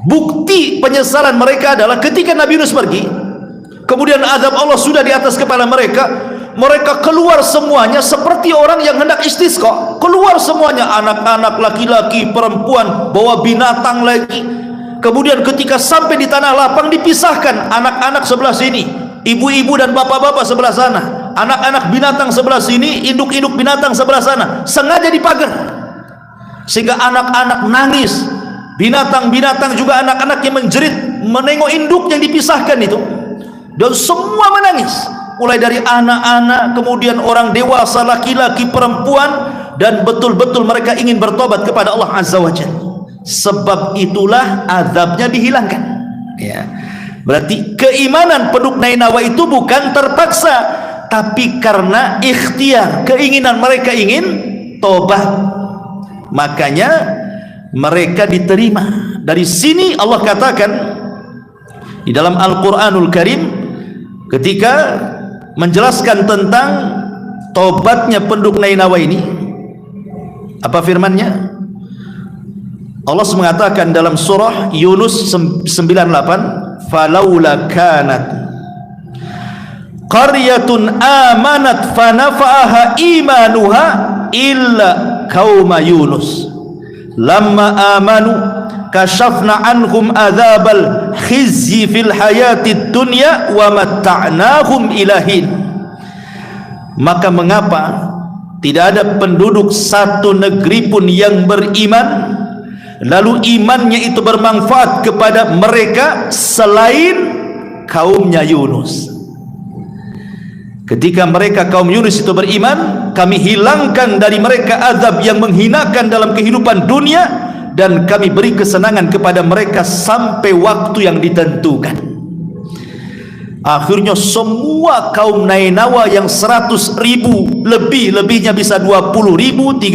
S2: Bukti penyesalan mereka adalah ketika Nabi Yunus pergi, Kemudian azab Allah sudah di atas kepala mereka. Mereka keluar semuanya seperti orang yang hendak istisqa. Keluar semuanya, anak-anak, laki-laki, perempuan, bawa binatang lagi. Kemudian ketika sampai di tanah lapang dipisahkan, anak-anak sebelah sini, ibu-ibu dan bapak-bapak sebelah sana, anak-anak binatang sebelah sini, induk-induk binatang sebelah sana. Sengaja dipagar sehingga anak-anak nangis, binatang-binatang juga anak-anak yang menjerit menengok induk yang dipisahkan itu, dan semua menangis, mulai dari anak-anak, kemudian orang dewasa, laki-laki, perempuan, dan betul-betul mereka ingin bertobat kepada Allah Azza wa Jalla. Sebab itulah azabnya dihilangkan, ya. Berarti keimanan penduduk Nainawa itu bukan terpaksa, tapi karena ikhtiar, keinginan mereka ingin tobat, makanya mereka diterima. Dari sini Allah katakan di dalam Al-Quranul Karim ketika menjelaskan tentang tobatnya penduduk Nainawa ini, apa firman-Nya? Allah mengatakan dalam surah Yunus 98, falaula kanat qaryatun amanat fanafa'aha imanuha illa qauma Yunus lamma amanu kashafna anhum adzabal khizyi fil hayatid dunya wa matta'nahum ilahin. Maka mengapa tidak ada penduduk satu negeri pun yang beriman lalu imannya itu bermanfaat kepada mereka selain kaumnya Yunus. Ketika mereka kaum Yunus itu beriman, kami hilangkan dari mereka azab yang menghinakan dalam kehidupan dunia, dan kami beri kesenangan kepada mereka sampai waktu yang ditentukan. Akhirnya semua kaum Nainawa yang 100.000 lebihnya bisa 20.000, 30.000,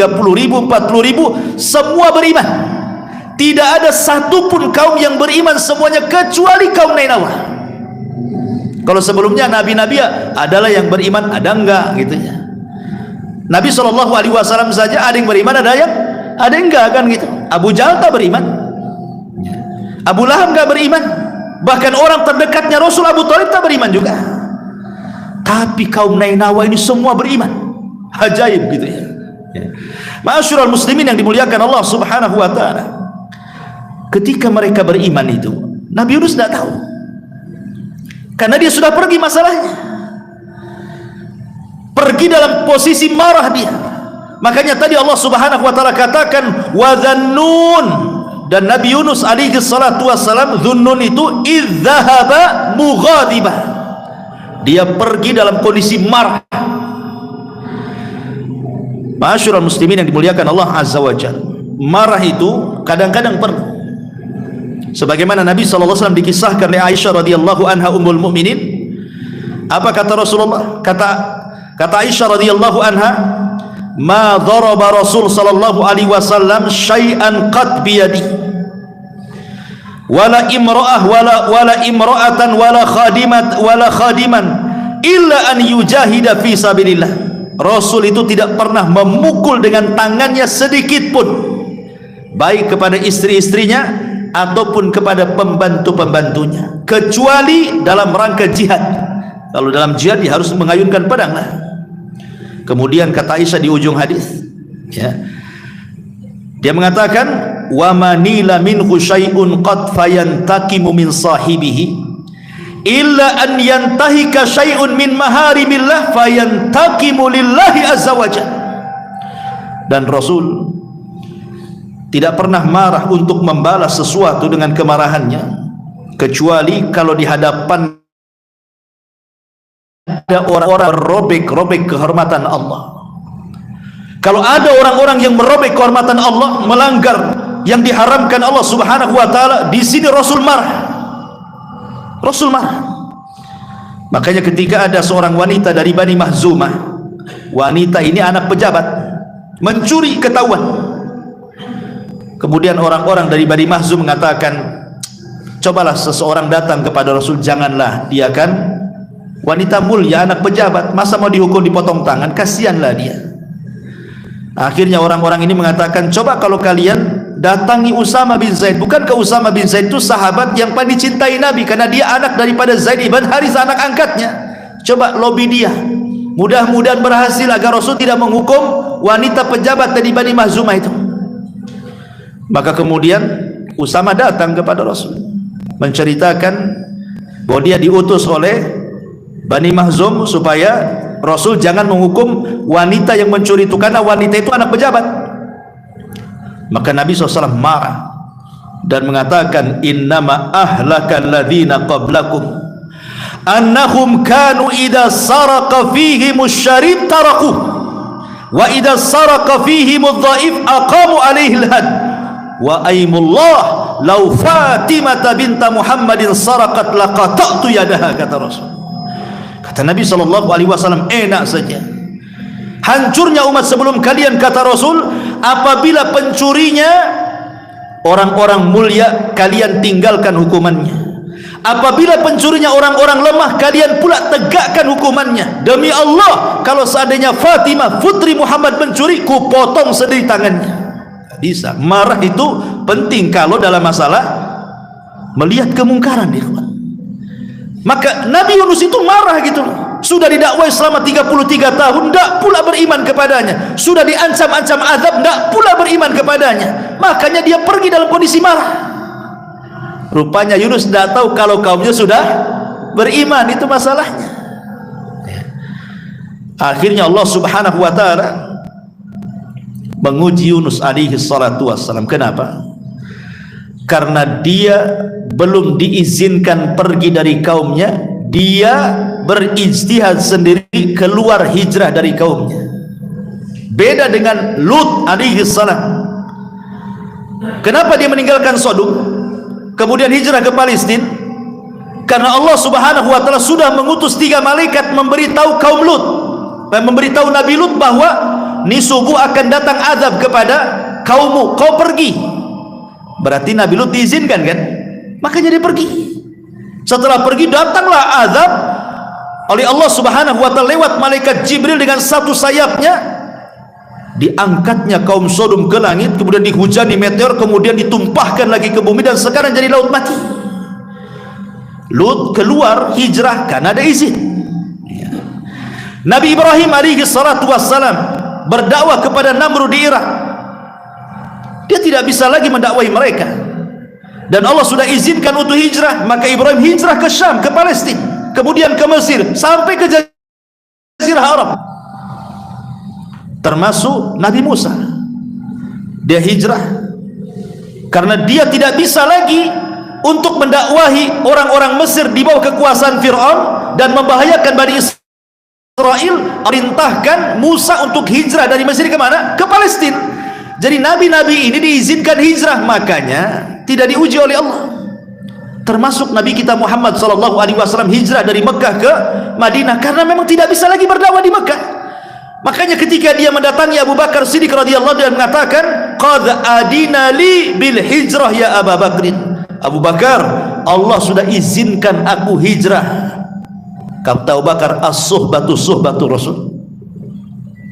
S2: 40.000, semua beriman. Tidak ada satupun kaum yang beriman semuanya kecuali kaum Nainawa. Kalau sebelumnya nabi-nabi adalah yang beriman, ada enggak gitu ya. Nabi SAW saja ada yang beriman, ada yang enggak kan gitu. Abu Jahal tak beriman, Abu Lahab enggak beriman, bahkan orang terdekatnya Rasul Abu Thalib tak beriman juga. Tapi kaum Nainawa ini semua beriman. Ajaib gitu ya. Ma'asyiral muslimin yang dimuliakan Allah Subhanahu wa taala. Ketika mereka beriman itu, Nabi Yunus tidak tahu, karena dia sudah pergi masalahnya, pergi dalam posisi marah dia. Makanya tadi Allah Subhanahu wa taala katakan wa dzannun, dan Nabi Yunus alaihi salatu wassalam, Dhunnun itu idzahaba mughadiba, dia pergi dalam kondisi marah. Ma'asyiral muslimin yang dimuliakan Allah Azza wa Jalla, marah itu kadang-kadang perlu. Sebagaimana Nabi SAW dikisahkan oleh Aisyah radhiyallahu anha ummul mukminin, apa kata Rasulullah? Kata Aisyah radhiyallahu anha, ma daraba Rasul sallallahu alaihi wasallam syai'an qad biyadi wala imra'ah wala imra'atan wala khadiman illa an yujahida fi sabilillah. Rasul itu tidak pernah memukul dengan tangannya sedikit pun, baik kepada istri-istrinya ataupun kepada pembantu-pembantunya, kecuali dalam rangka jihad. Kalau dalam jihad dia harus mengayunkan pedang lah. Kemudian kata Aisyah di ujung hadis, ya, dia mengatakan wa manila minhu syai'un qad fayantakimu min sahibihi illa an yantahika syai'un min maharimillah fayantakimu lillahi azza wajalla. Dan Rasul tidak pernah marah untuk membalas sesuatu dengan kemarahannya, kecuali kalau di hadapan ada orang-orang merobek kehormatan Allah. Kalau ada orang-orang yang merobek kehormatan Allah, melanggar yang diharamkan Allah Subhanahu wa taala, di sini Rasul marah. Rasul marah. Makanya ketika ada seorang wanita dari Bani Mahzumah, wanita ini anak pejabat, mencuri ketahuan. Kemudian orang-orang dari Bani Mahzum mengatakan, cobalah seseorang datang kepada Rasul, janganlah, dia kan wanita mulia, anak pejabat, masa mau dihukum dipotong tangan, kasihanlah dia. Akhirnya orang-orang ini mengatakan, coba kalau kalian datangi Usama bin Zaid. Bukankah Usama bin Zaid itu sahabat yang paling dicintai Nabi karena dia anak daripada Zaid ibn Harithah, anak angkatnya. Coba lobby dia, mudah-mudahan berhasil agar Rasul tidak menghukum wanita pejabat dari Bani Makhzumah itu. Maka kemudian Usama datang kepada Rasul menceritakan bahwa dia diutus oleh Bani Makhzum supaya Rasul jangan menghukum wanita yang mencuri itu karena wanita itu anak pejabat. Maka Nabi SAW marah dan mengatakan, innama ahlakal ladzina qablakum annahum kanu idza saraqa fihimus syarib taraku wa idza saraqa fihimudh dhaif aqamu alaihi al-had wa aimullah law Fatimah binta Muhammadin saraqat laqata'tu yadaha, kata Rasul. Kata Nabi SAW, enak saja hancurnya umat sebelum kalian, kata Rasul, apabila pencurinya orang-orang mulia, kalian tinggalkan hukumannya. Apabila pencurinya orang-orang lemah, kalian pula tegakkan hukumannya. Demi Allah, kalau seandainya Fatimah putri Muhammad mencuri, ku potong sendiri tangannya. Bisa. Marah itu penting kalau dalam masalah melihat kemungkaran, ikhwan. Maka Nabi Yunus itu marah gitu. Sudah didakwai selama 33 tahun, tidak pula beriman kepadanya. Sudah diancam-ancam azab, tidak pula beriman kepadanya. Makanya dia pergi dalam kondisi marah. Rupanya Yunus tidak tahu kalau kaumnya sudah beriman, itu masalahnya. Akhirnya Allah Subhanahu wa ta'ala menguji Yunus alaihi salatu wassalam. Kenapa? Karena dia belum diizinkan pergi dari kaumnya, dia berijtihad sendiri keluar hijrah dari kaumnya. Beda dengan Lut alaihi salam. Kenapa dia meninggalkan Sodom kemudian hijrah ke Palestina? Karena Allah Subhanahu wa ta'ala sudah mengutus 3 malaikat memberitahu kaum Lut, memberitahu Nabi Lut bahwa ni subuh akan datang azab kepada kaummu, kau pergi. Berarti Nabi Lut diizinkan kan? Makanya dia pergi. Setelah pergi datanglah azab oleh Allah Subhanahu wa ta'ala lewat malaikat Jibril dengan satu sayapnya. Diangkatnya kaum Sodom ke langit, kemudian dihujani meteor, kemudian ditumpahkan lagi ke bumi, dan sekarang jadi laut mati. Lut keluar hijrah karena ada izin. Nabi Ibrahim alaihi salatu wassalam berdakwah kepada Namrud di Irak. Dia tidak bisa lagi mendakwahi mereka, dan Allah sudah izinkan untuk hijrah. Maka Ibrahim hijrah ke Syam, ke Palestina, kemudian ke Mesir, sampai ke Jazirah Arab. Termasuk Nabi Musa, dia hijrah karena dia tidak bisa lagi untuk mendakwahi orang-orang Mesir di bawah kekuasaan Fir'aun dan membahayakan Bani Israel. Perintahkan Musa untuk hijrah dari Mesir ke mana? Ke Palestina. Jadi nabi-nabi ini diizinkan hijrah, makanya tidak diuji oleh Allah. Termasuk Nabi kita Muhammad SAW hijrah dari Mekah ke Madinah karena memang tidak bisa lagi berdakwah di Mekah. Makanya ketika dia mendatangi Abu Bakar Siddiq radhiyallahu anhu, dia mengatakan, qad adina li bil hijrah ya Abu Bakrin. Abu Bakar, Allah sudah izinkan aku hijrah. Kata Abu Bakar, as-suhbatu suhbatu Rasul.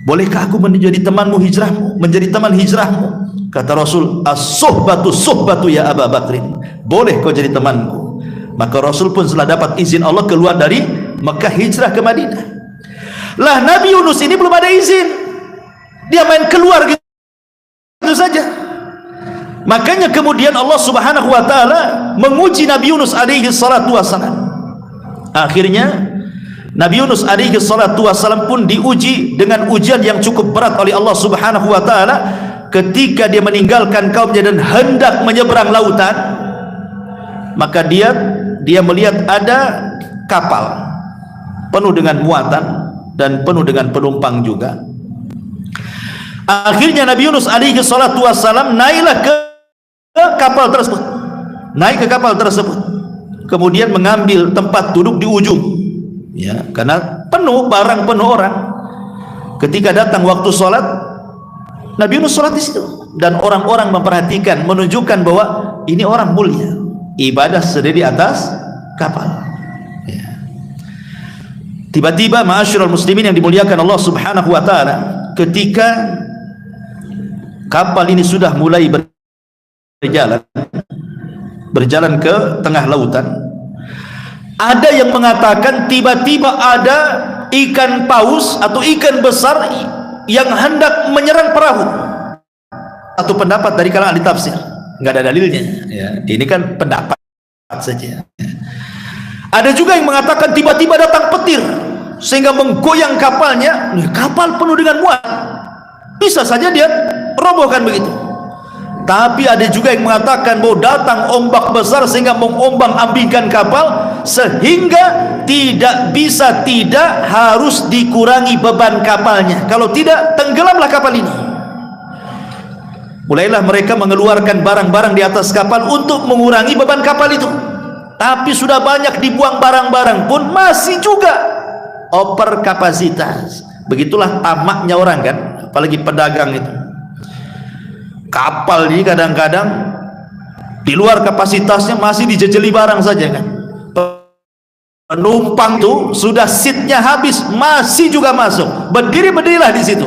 S2: Bolehkah aku menjadi temanmu hijrahmu, menjadi teman hijrahmu? Kata Rasul, as-suhbatu suhbatu ya Abu Bakrin. Boleh kau jadi temanku. Maka Rasul pun setelah dapat izin Allah keluar dari Mekah hijrah ke Madinah. Lah Nabi Yunus ini belum ada izin, dia main keluar gitu saja. Makanya kemudian Allah Subhanahu wa ta'ala menguji Nabi Yunus alaihi salatu wassalam. Akhirnya Nabi Yunus alaihi salatu wassalam pun diuji dengan ujian yang cukup berat oleh Allah Subhanahu wa ta'ala ketika dia meninggalkan kaumnya dan hendak menyeberang lautan. Maka dia melihat ada kapal penuh dengan muatan dan penuh dengan penumpang juga. Akhirnya Nabi Yunus alaihi salatu wassalam naiklah ke kapal tersebut, naik ke kapal tersebut, kemudian mengambil tempat duduk di ujung, ya, karena penuh barang, penuh orang. Ketika datang waktu sholat, Nabi Yunus sholat di situ, dan orang-orang memperhatikan, menunjukkan bahwa ini orang mulia, ibadah sendiri di atas kapal. Tiba-tiba ma'asyiral muslimin yang dimuliakan Allah Subhanahu wa ta'ala, ketika kapal ini sudah mulai berjalan ke tengah lautan. Ada yang mengatakan tiba-tiba ada ikan paus atau ikan besar yang hendak menyerang perahu. Satu pendapat dari kalangan ahli tafsir, nggak ada dalilnya ya. Ini kan pendapat saja. Ada juga yang mengatakan tiba-tiba datang petir sehingga menggoyang kapalnya. Kapal penuh dengan muat, bisa saja dia robohkan begitu. Tapi ada juga yang mengatakan bahwa datang ombak besar sehingga mengombang-ambingkan kapal, sehingga tidak harus dikurangi beban kapalnya. Kalau tidak, tenggelamlah kapal ini. Mulailah mereka mengeluarkan barang-barang di atas kapal untuk mengurangi beban kapal itu. Tapi sudah banyak dibuang barang-barang pun masih juga over kapasitas. Begitulah tamaknya orang kan, apalagi pedagang itu. Kapal ini kadang-kadang di luar kapasitasnya masih dijejeli barang saja kan. Penumpang tuh sudah seatnya habis masih juga masuk, berdirilah di situ.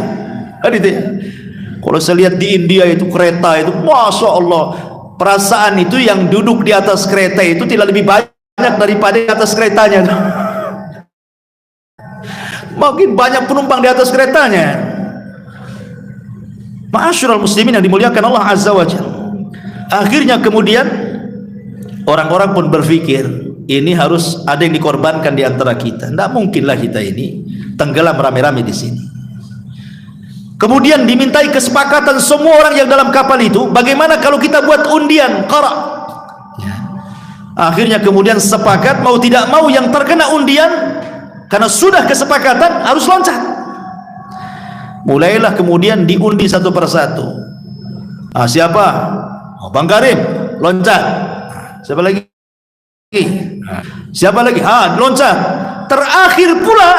S2: Kalau saya lihat di India itu kereta itu, masya Allah, perasaan itu yang duduk di atas kereta itu tidak lebih banyak daripada di atas keretanya. Makin banyak penumpang di atas keretanya. Ma'asyiral muslimin yang dimuliakan Allah Azza wa Jalla. Akhirnya kemudian orang-orang pun berpikir, ini harus ada yang dikorbankan di antara kita. Tidak mungkinlah kita ini tenggelam rame-rame di sini. Kemudian dimintai kesepakatan semua orang yang dalam kapal itu, bagaimana kalau kita buat undian qara. Akhirnya kemudian sepakat, mau tidak mau yang terkena undian karena sudah kesepakatan harus loncat. Mulailah kemudian diundi satu persatu. Siapa? Bang Karim, loncat. Siapa lagi? Siapa lagi? Loncat. Terakhir pula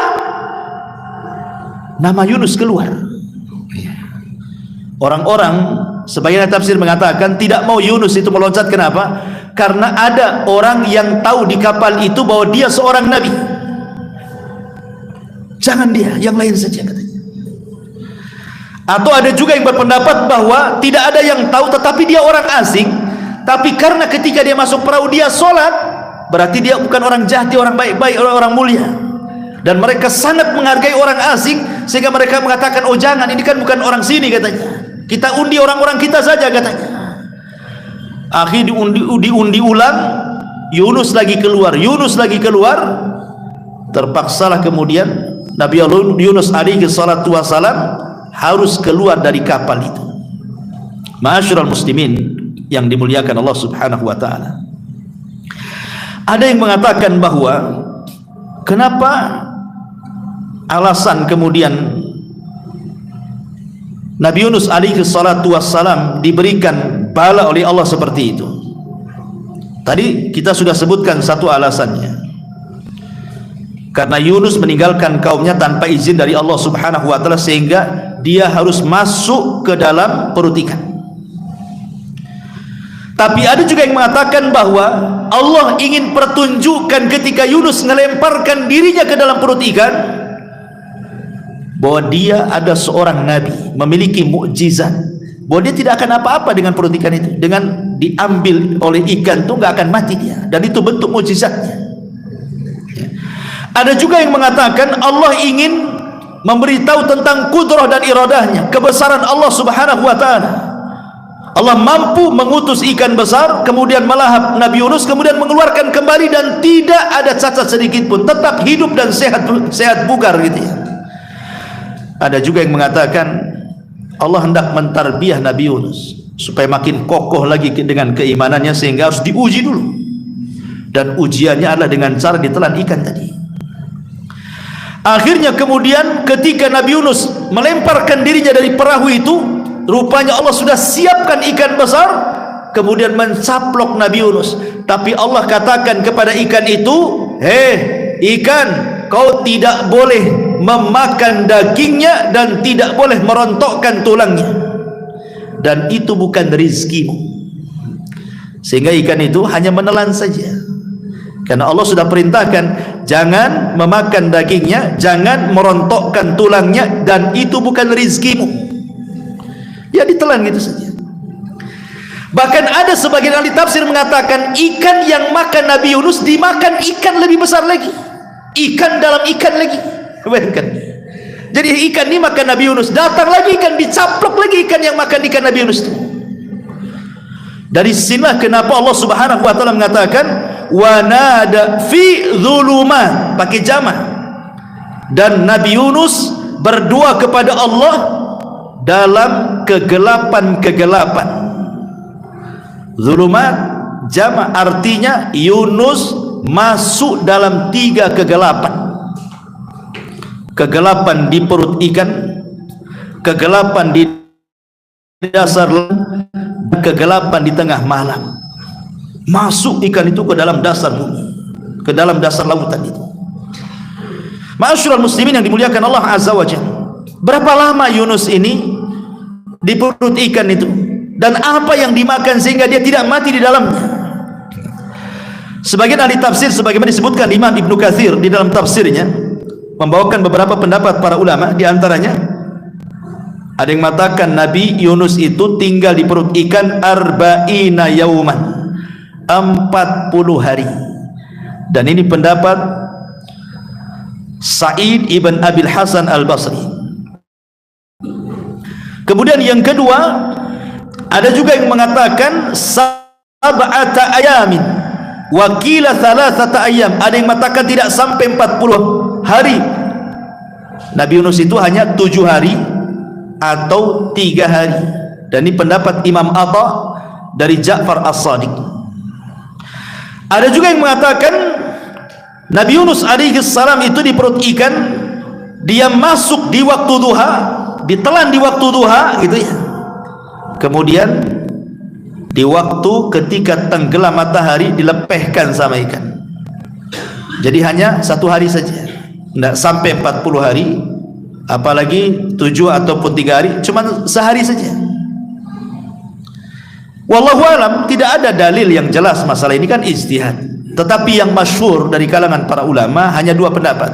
S2: nama Yunus keluar. Orang-orang sebagian tafsir mengatakan tidak mau Yunus itu meloncat. Kenapa? Karena ada orang yang tahu di kapal itu bahwa dia seorang nabi. Jangan dia, yang lain saja katanya. Atau ada juga yang berpendapat bahwa tidak ada yang tahu, tetapi dia orang asing, tapi karena ketika dia masuk perahu dia sholat, berarti dia bukan orang jahat, dia orang baik-baik, orang mulia. Dan mereka sangat menghargai orang asing, sehingga mereka mengatakan, oh jangan, ini kan bukan orang sini katanya, kita undi orang-orang kita saja katanya. Akhirnya diundi ulang, Yunus lagi keluar, terpaksalah kemudian Nabi Yunus alaihi salatu wassalam harus keluar dari kapal itu. Ma'asyiral muslimin yang dimuliakan Allah Subhanahu wa taala. Ada yang mengatakan bahwa kenapa alasan kemudian Nabi Yunus alaihi salatu wassalam diberikan bala oleh Allah seperti itu. Tadi kita sudah sebutkan satu alasannya. Karena Yunus meninggalkan kaumnya tanpa izin dari Allah Subhanahu wa taala, sehingga dia harus masuk ke dalam perut ikan. Tapi ada juga yang mengatakan bahwa Allah ingin pertunjukan ketika Yunus melemparkan dirinya ke dalam perut ikan, bahwa dia ada seorang nabi, memiliki mukjizat, bahwa dia tidak akan apa-apa dengan perut ikan itu. Dengan diambil oleh ikan itu nggak akan mati dia, dan itu bentuk mukjizatnya. Ada juga yang mengatakan Allah ingin memberitahu tentang kudrah dan iradahnya, kebesaran Allah Subhanahu wa taala. Allah mampu mengutus ikan besar, kemudian melahap Nabi Yunus, kemudian mengeluarkan kembali dan tidak ada cacat sedikit pun, tetap hidup dan sehat bugar gitu ya. Ada juga yang mengatakan Allah hendak mentarbiyah Nabi Yunus supaya makin kokoh lagi dengan keimanannya, sehingga harus diuji dulu, dan ujiannya adalah dengan cara ditelan ikan tadi. Akhirnya kemudian ketika Nabi Yunus melemparkan dirinya dari perahu itu, rupanya Allah sudah siapkan ikan besar, kemudian mencaplok Nabi Yunus. Tapi Allah katakan kepada ikan itu, ikan, kau tidak boleh memakan dagingnya dan tidak boleh merontokkan tulangnya, dan itu bukan rizkimu. Sehingga ikan itu hanya menelan saja, karena Allah sudah perintahkan jangan memakan dagingnya, jangan merontokkan tulangnya, dan itu bukan rizkimu. Ya ditelan gitu saja. Bahkan ada sebagian ahli tafsir mengatakan ikan yang makan Nabi Yunus dimakan ikan lebih besar lagi, ikan dalam ikan lagi. Bayangkan, jadi ikan ini makan Nabi Yunus, datang lagi ikan, dicaplok lagi ikan yang makan ikan Nabi Yunus itu. Dari sinilah kenapa Allah Subhanahu wa taala mengatakan wa nada fi dzulumat, pakai jama', dan Nabi Yunus berdoa kepada Allah dalam kegelapan-kegelapan. Zulumat jama' artinya Yunus masuk dalam 3 kegelapan. Kegelapan di perut ikan, kegelapan di dasar laut, kegelapan di tengah malam. Masuk ikan itu ke dalam dasar bumi, ke dalam dasar lautan itu. Ma'asyiral muslimin yang dimuliakan Allah Azza wa Jalla, berapa lama Yunus ini di perut ikan itu, dan apa yang dimakan sehingga dia tidak mati di dalamnya? Sebagian ahli tafsir, sebagaimana disebutkan Imam Ibnu Katsir di dalam tafsirnya, membawakan beberapa pendapat para ulama. Di antaranya ada yang mengatakan Nabi Yunus itu tinggal di perut ikan arba'ina yauman, 40 hari. Dan ini pendapat Sa'id ibn Abil Hasan al-Basri. Kemudian yang kedua, ada juga yang mengatakan sab'ata ayamin, wakila thalathata ayam. Ada yang mengatakan tidak sampai 40 hari. Nabi Yunus itu hanya 7 hari atau 3 hari. Dan ini pendapat Imam Atha dari Ja'far As-Sadiq. Ada juga yang mengatakan Nabi Yunus alaihi salam itu di perut ikan, dia masuk di waktu duha, ditelan di waktu duha gitu ya. Kemudian di waktu ketika tenggelam matahari dilepehkan sama ikan. Jadi hanya 1 hari saja, tidak sampai 40 hari, apalagi 7 ataupun 3 hari, cuma sehari saja. Wallahu alam, tidak ada dalil yang jelas masalah ini, kan ijtihad. Tetapi yang masyhur dari kalangan para ulama hanya 2 pendapat.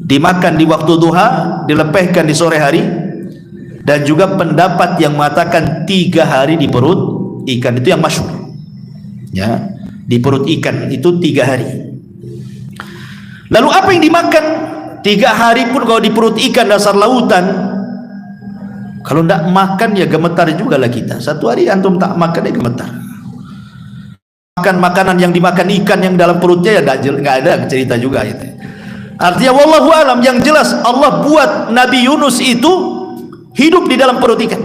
S2: Dimakan di waktu duha, dilepehkan di sore hari, dan juga pendapat yang mengatakan 3 hari di perut ikan, itu yang masyhur. Ya, di perut ikan itu 3 hari. Lalu apa yang dimakan 3 hari pun kalau di perut ikan dasar lautan? Kalau tidak makan ya gemetar juga lah kita. 1 hari antum tak makan ya gemetar. Makan makanan yang dimakan ikan yang dalam perutnya ya nggak ada cerita juga itu. Artinya wallahu alam, yang jelas Allah buat Nabi Yunus itu hidup di dalam perut ikan.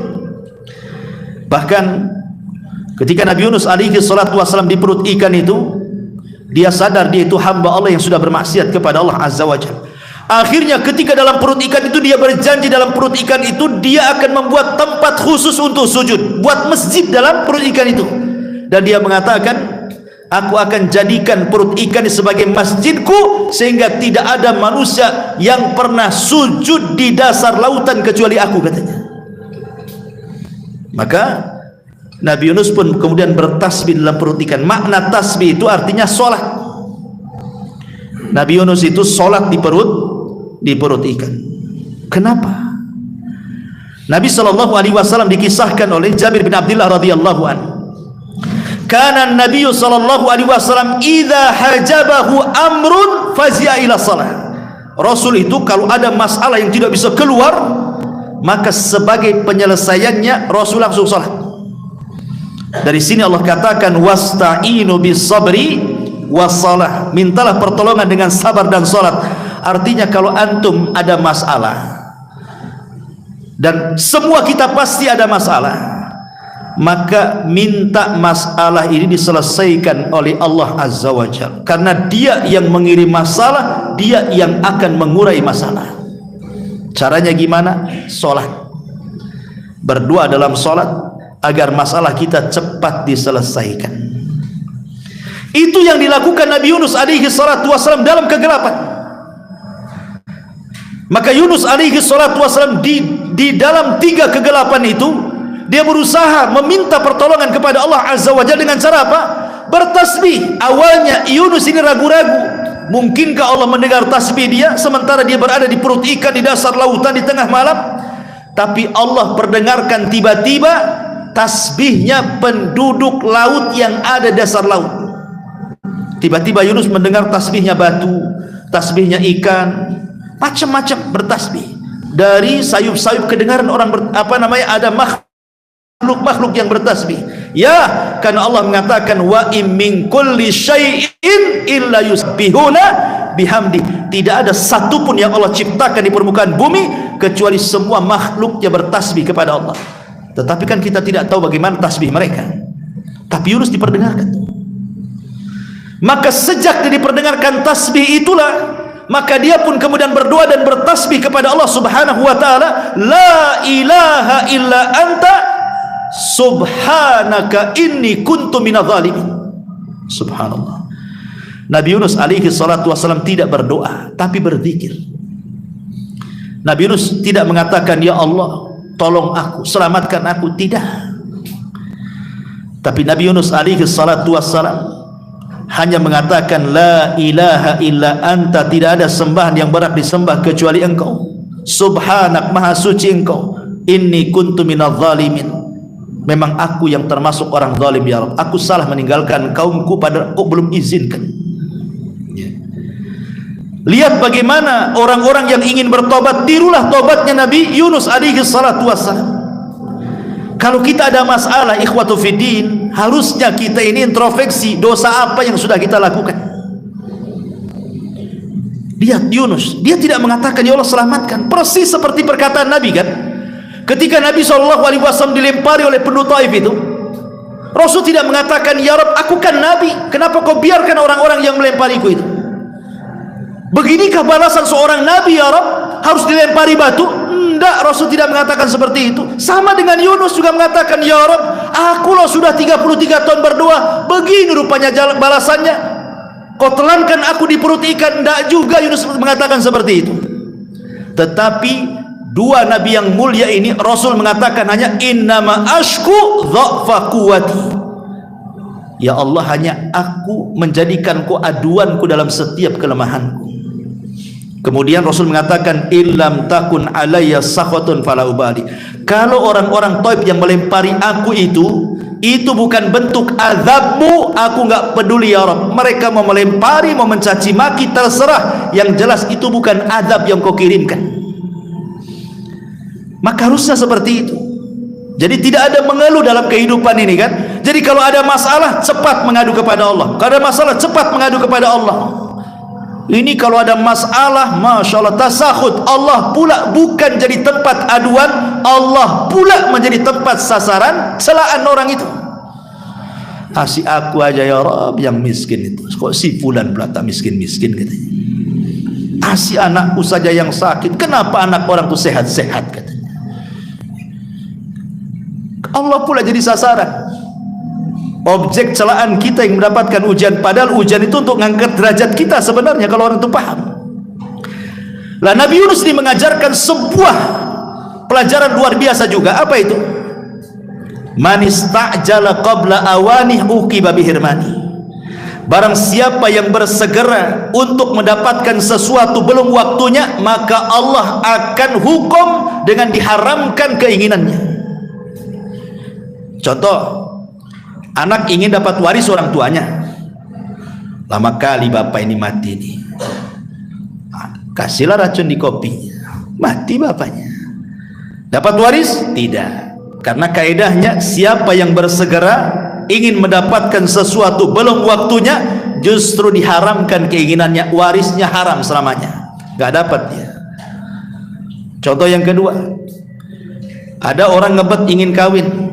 S2: Bahkan ketika Nabi Yunus alaihi salatu wasallam di perut ikan itu, dia sadar dia itu hamba Allah yang sudah bermaksiat kepada Allah Azza wa Jalla. Akhirnya ketika dalam perut ikan itu, dia berjanji dalam perut ikan itu dia akan membuat tempat khusus untuk sujud, buat masjid dalam perut ikan itu. Dan dia mengatakan, aku akan jadikan perut ikan sebagai masjidku, sehingga tidak ada manusia yang pernah sujud di dasar lautan kecuali aku, katanya. Maka Nabi Yunus pun kemudian bertasbih dalam perut ikan. Makna tasbih itu artinya sholat. Nabi Yunus itu sholat di perut ikan. Kenapa? Nabi SAW dikisahkan oleh Jabir bin Abdullah radhiyallahu anhu, kana Nabi SAW idza hajabahu amrun fazi'a ila salah. Rasul itu kalau ada masalah yang tidak bisa keluar, maka sebagai penyelesaiannya Rasul langsung salat. Dari sini Allah katakan wasta'inu bis sabri wassalah, mintalah pertolongan dengan sabar dan salat. Artinya kalau antum ada masalah, dan semua kita pasti ada masalah, maka minta masalah ini diselesaikan oleh Allah Azza wa Jalla, karena dia yang mengirim masalah, dia yang akan mengurai masalah. Caranya gimana? Sholat, berdoa dalam sholat agar masalah kita cepat diselesaikan. Itu yang dilakukan Nabi Yunus alaihi salatu wasallam dalam kegelapan. Maka Yunus alaihi salatu wasallam di dalam 3 kegelapan itu, dia berusaha meminta pertolongan kepada Allah Azza wa Jalla dengan cara apa? Bertasbih. Awalnya Yunus ini ragu-ragu, mungkinkah Allah mendengar tasbih dia sementara dia berada di perut ikan di dasar lautan di tengah malam? Tapi Allah perdengarkan tiba-tiba tasbihnya penduduk laut yang ada di dasar laut. Tiba-tiba Yunus mendengar tasbihnya batu, tasbihnya ikan, macam-macam bertasbih. Dari sayup-sayup kedengaran orang ada makhluk yang bertasbih. Ya, karena Allah mengatakan wa im min kulli syai'in illa yusbihuna bihamdi. Tidak ada satupun yang Allah ciptakan di permukaan bumi kecuali semua makhluknya bertasbih kepada Allah. Tetapi kan kita tidak tahu bagaimana tasbih mereka. Tapi Yunus diperdengarkan. Maka sejak dia diperdengarkan tasbih itulah, maka dia pun kemudian berdoa dan bertasbih kepada Allah Subhanahu wa taala, la ilaha illa anta subhanaka inni kuntu minadh dhalimin. Subhanallah. Nabi Yunus alaihi salatu wasallam tidak berdoa tapi berzikir. Nabi Yunus tidak mengatakan ya Allah tolong aku, selamatkan aku, tidak. Tapi Nabi Yunus alaihi salatu wassalam hanya mengatakan la ilaha illa anta, tidak ada sembahan yang berhak disembah kecuali engkau, subhanak, maha suci engkau, inni kuntu minadh dhalimin, memang aku yang termasuk orang zalim ya Rabb, aku salah meninggalkan kaumku pada kau belum izinkan. Lihat bagaimana orang-orang yang ingin bertobat, tirulah tobatnya Nabi Yunus alaihi salatu wassalam. Kalau kita ada masalah ikhwatu fiddin, harusnya kita ini introspeksi, dosa apa yang sudah kita lakukan. Lihat Yunus, dia tidak mengatakan ya Allah selamatkan, persis seperti perkataan Nabi kan. Ketika Nabi SAW dilempari oleh penduduk Taif itu, Rasul tidak mengatakan ya Rabb aku kan Nabi, kenapa kau biarkan orang-orang yang melempariku itu. Beginikah balasan seorang Nabi ya Rabb, harus dilempari batu? Tidak, Rasul tidak mengatakan seperti itu. Sama dengan Yunus juga mengatakan ya Rabb aku loh sudah 33 tahun berdoa, begini rupanya balasannya, kau telankan aku di perut ikan. Tidak juga Yunus mengatakan seperti itu. Tetapi dua Nabi yang mulia ini Rasul mengatakan hanya innama ashku dha'fa quwwati, ya Allah hanya aku menjadikan kau aduanku dalam setiap kelemahanku. Kemudian Rasul mengatakan illam takun alayya sakhatun fala ubali, kalau orang-orang Taif yang melempari aku itu bukan bentuk azabmu, aku enggak peduli ya Rabb. Mereka mau melempari, mau mencaci maki, terserah, yang jelas itu bukan azab yang kau kirimkan. Maka harusnya seperti itu. Jadi tidak ada mengeluh dalam kehidupan ini kan. Jadi kalau ada masalah cepat mengadu kepada Allah, kalau ada masalah cepat mengadu kepada Allah. Ini kalau ada masalah, masya Allah, tasakhut, Allah pula bukan jadi tempat aduan, Allah pula menjadi tempat sasaran celaan orang itu. Si aku aja ya Rabb yang miskin itu, kok si fulan pula tak miskin-miskin katanya. Si anakku saja yang sakit, kenapa anak orang itu sehat-sehat katanya. Allah pula jadi sasaran, objek celaan kita yang mendapatkan ujian, padahal ujian itu untuk mengangkat derajat kita sebenarnya kalau orang itu paham. Lah Nabi Yunus ini mengajarkan sebuah pelajaran luar biasa juga. Apa itu? Man istajala qabla awanih uqiba bihirmani, barang siapa yang bersegera untuk mendapatkan sesuatu belum waktunya, maka Allah akan hukum dengan diharamkan keinginannya. Contoh, anak ingin dapat waris orang tuanya, lama kali bapak ini mati nih, kasihlah racun di kopi, mati bapaknya. Dapat waris? Tidak, karena kaidahnya siapa yang bersegera ingin mendapatkan sesuatu belum waktunya, justru diharamkan keinginannya, warisnya haram selamanya, gak dapat dia. Contoh yang kedua, ada orang ngebet ingin kawin,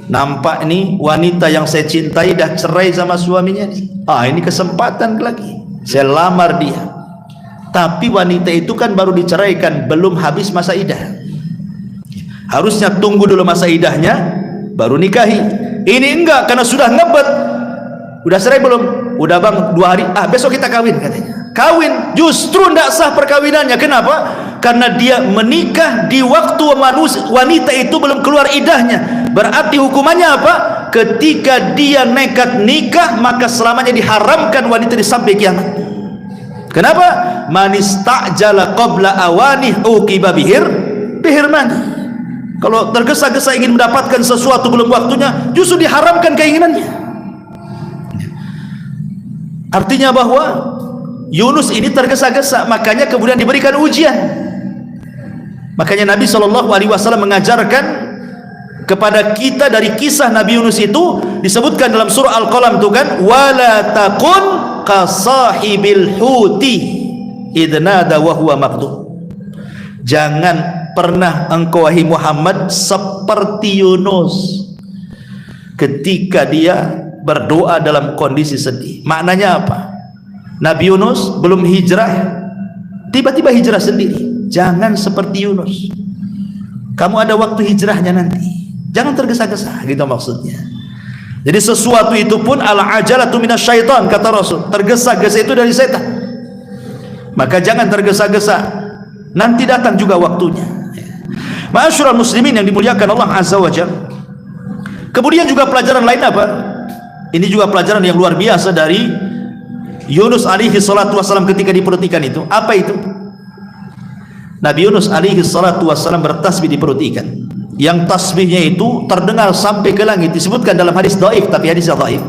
S2: nampak nih wanita yang saya cintai dah cerai sama suaminya nih, ini kesempatan lagi, saya lamar dia. Tapi wanita itu kan baru diceraikan, belum habis masa idah, harusnya tunggu dulu masa idahnya baru nikahi. Ini enggak, karena sudah ngebet, udah cerai belum, udah bang 2 hari, besok kita kawin katanya. Kawin, justru tidak sah perkawinannya. Kenapa? Karena dia menikah di waktu wanita itu belum keluar idahnya. Berarti hukumannya apa? Ketika dia nekat nikah, maka selamanya diharamkan wanita di sampai kiamat. Kenapa? Man istajala qabla awanih uqiba bihirmani. Kalau tergesa-gesa ingin mendapatkan sesuatu belum waktunya, justru diharamkan keinginannya. Artinya bahwa Yunus ini tergesa-gesa, makanya kemudian diberikan ujian. Makanya Nabi SAW mengajarkan kepada kita dari kisah Nabi Yunus itu, disebutkan dalam surah Al-Qalam itu kan, wala takun kasahibil huti idnada wa huwa maqdum. Jangan pernah engkau wahai Muhammad seperti Yunus ketika dia berdoa dalam kondisi sedih. Maknanya apa? Nabi Yunus belum hijrah, tiba-tiba hijrah sendiri. Jangan seperti Yunus. Kamu ada waktu hijrahnya nanti. Jangan tergesa-gesa, gitu maksudnya. Jadi sesuatu itu pun al-ajalatu minasyaitan, kata Rasul. Tergesa-gesa itu dari setan. Maka jangan tergesa-gesa. Nanti datang juga waktunya. Ma'asyiral muslimin yang dimuliakan Allah Azza wa Jalla. Kemudian juga pelajaran lain apa? Ini juga pelajaran yang luar biasa dari Yunus alaihi salatu wassalam ketika di perut ikan itu. Apa itu? Nabi Yunus alaihi salatu wassalam bertasbih di perut ikan. Yang tasbihnya itu terdengar sampai ke langit. Disebutkan dalam hadis dhaif, tapi hadis dhaif.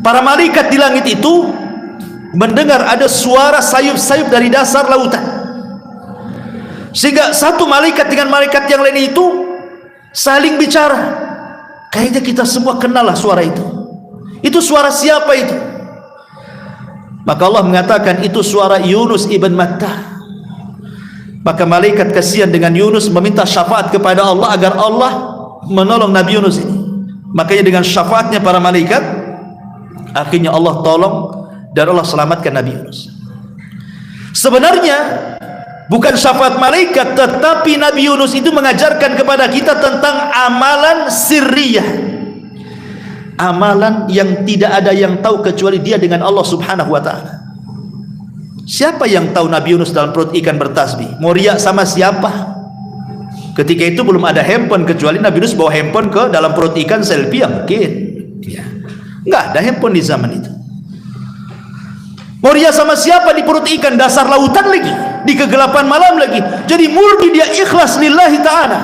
S2: Para malaikat di langit itu mendengar ada suara sayup-sayup dari dasar lautan. Sehingga satu malaikat dengan malaikat yang lain itu saling bicara. Kayaknya kita semua kenal lah suara itu. Itu suara siapa itu? Maka Allah mengatakan itu suara Yunus ibn Matta. Maka malaikat kasihan dengan Yunus, meminta syafaat kepada Allah agar Allah menolong Nabi Yunus ini. Makanya dengan syafaatnya para malaikat, akhirnya Allah tolong dan Allah selamatkan Nabi Yunus. Sebenarnya bukan syafaat malaikat, tetapi Nabi Yunus itu mengajarkan kepada kita tentang amalan sirriyah, amalan yang tidak ada yang tahu kecuali dia dengan Allah subhanahu wa ta'ala. Siapa yang tahu Nabi Yunus dalam perut ikan bertasbih? Mau riak sama siapa? Ketika itu belum ada handphone, kecuali Nabi Yunus bawa handphone ke dalam perut ikan selfie, mungkin ya. Nggak ada handphone di zaman itu. Mau riak sama siapa di perut ikan, dasar lautan lagi, di kegelapan malam lagi. Jadi murni dia ikhlas lillahi ta'ala.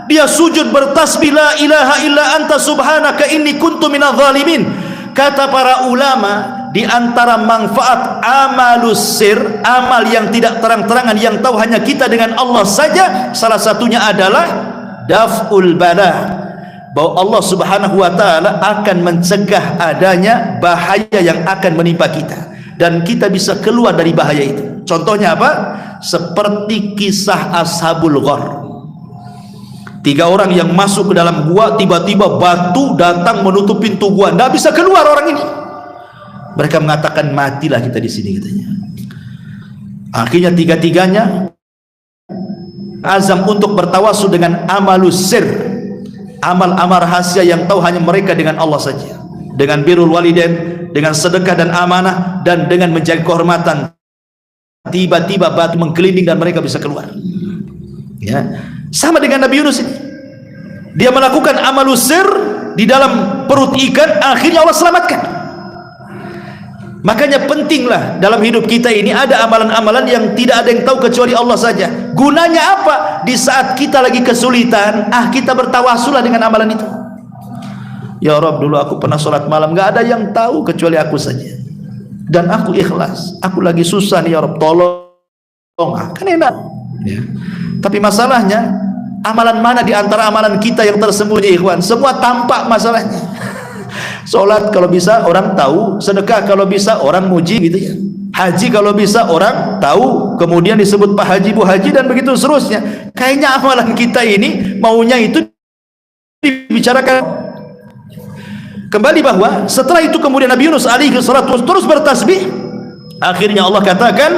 S2: Dia sujud bertasbih, la ilaha illa anta subhanaka inni kuntu minadh dhalimin. Kata para ulama, di antara manfaat amalus sir, amal yang tidak terang-terangan, yang tahu hanya kita dengan Allah saja, salah satunya adalah daf'ul bala, bahwa Allah subhanahu wa ta'ala akan mencegah adanya bahaya yang akan menimpa kita, dan kita bisa keluar dari bahaya itu. Contohnya apa? Seperti kisah Ashabul Ghar. 3 orang yang masuk ke dalam gua, tiba-tiba batu datang menutup pintu gua, tidak bisa keluar orang ini. Mereka mengatakan matilah kita di sini, katanya. Akhirnya tiga-tiganya azam untuk bertawasul dengan amalus sir, amal-amal rahasia yang tahu hanya mereka dengan Allah saja, dengan birrul walidain, dengan sedekah dan amanah, dan dengan menjaga kehormatan. Tiba-tiba batu menggelinding dan mereka bisa keluar. Ya, sama dengan Nabi Yunus ini. Dia melakukan amalus sir di dalam perut ikan, akhirnya Allah selamatkan. Makanya pentinglah dalam hidup kita ini ada amalan-amalan yang tidak ada yang tahu kecuali Allah saja. Gunanya apa? Di saat kita lagi kesulitan, kita bertawasulah dengan amalan itu. Ya Rabb, dulu aku pernah sholat malam, gak ada yang tahu kecuali aku saja, dan aku ikhlas. Aku lagi susah nih ya Rabb, tolong. Kan enak ya. Tapi masalahnya, amalan mana di antara amalan kita yang tersembunyi, ikhwan? Semua tampak masalahnya. Sholat kalau bisa orang tahu, sedekah kalau bisa orang muji, gitu ya. Haji kalau bisa orang tahu, kemudian disebut Pak Haji, Bu Haji, dan begitu seterusnya. Kayaknya amalan kita ini maunya itu dibicarakan. Kembali bahwa setelah itu kemudian Nabi Yunus alaihi salatu terus bertasbih. Akhirnya Allah katakan,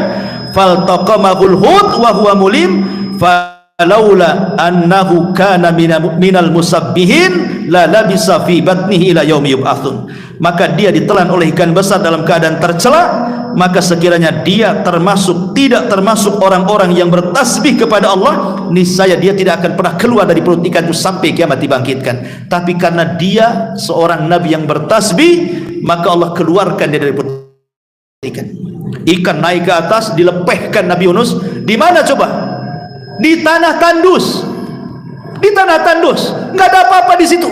S2: faltaqamahul hut wa huwa mulim falaula annahu kana minal musabbihin la labisa fi batnihi ila yaumi yub'atsun. Maka dia ditelan oleh ikan besar dalam keadaan tercela, maka sekiranya dia tidak termasuk orang-orang yang bertasbih kepada Allah, niscaya dia tidak akan pernah keluar dari perut ikan itu sampai kiamat dibangkitkan. Tapi karena dia seorang nabi yang bertasbih, maka Allah keluarkan dia dari perut ikan. Ikan naik ke atas, dilepehkan Nabi Yunus. Di mana coba? Di tanah tandus. Di tanah tandus, nggak ada apa-apa di situ.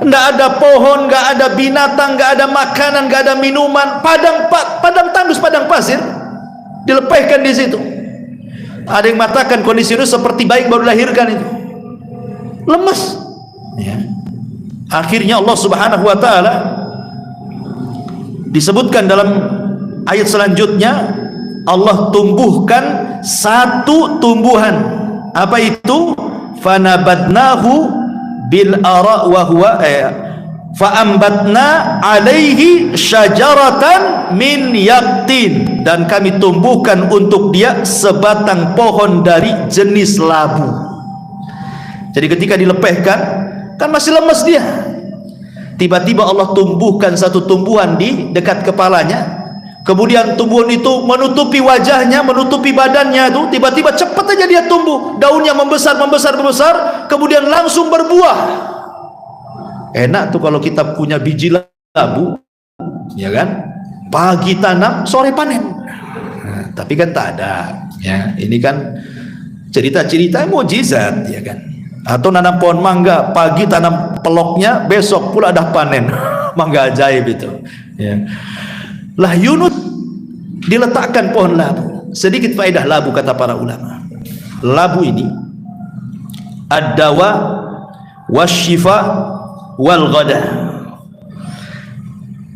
S2: Nggak ada pohon, nggak ada binatang, nggak ada makanan, nggak ada minuman. Padang tandus, padang pasir, dilepaskan di situ. Ada yang mengatakan kondisi Yunus seperti bayi baru dilahirkan itu, lemas. Ya. Akhirnya Allah Subhanahu Wa Taala disebutkan dalam ayat selanjutnya, Allah tumbuhkan satu tumbuhan. Apa itu? Fanabadnahu bil ara wa huwa faambatna alaihi syajaratan min yaqtin, dan kami tumbuhkan untuk dia sebatang pohon dari jenis labu. Jadi ketika dilepaskan kan masih lemas dia, tiba-tiba Allah tumbuhkan satu tumbuhan di dekat kepalanya. Kemudian tumbuhan itu menutupi wajahnya, menutupi badannya itu. Tiba-tiba cepat aja dia tumbuh, daunnya membesar, kemudian langsung berbuah. Enak tuh kalau kita punya biji labu, ya kan? Pagi tanam, sore panen. Nah, tapi kan tak ada. Ya, ini kan cerita-cerita mukjizat, ya kan? Atau nanam pohon mangga, pagi tanam peloknya, besok pula dah panen. Mangga ajaib itu. Ya. Lah Yunus diletakkan pohon labu. Sedikit faedah labu kata para ulama. Labu ini ad-dawa wasyifa wal ghada.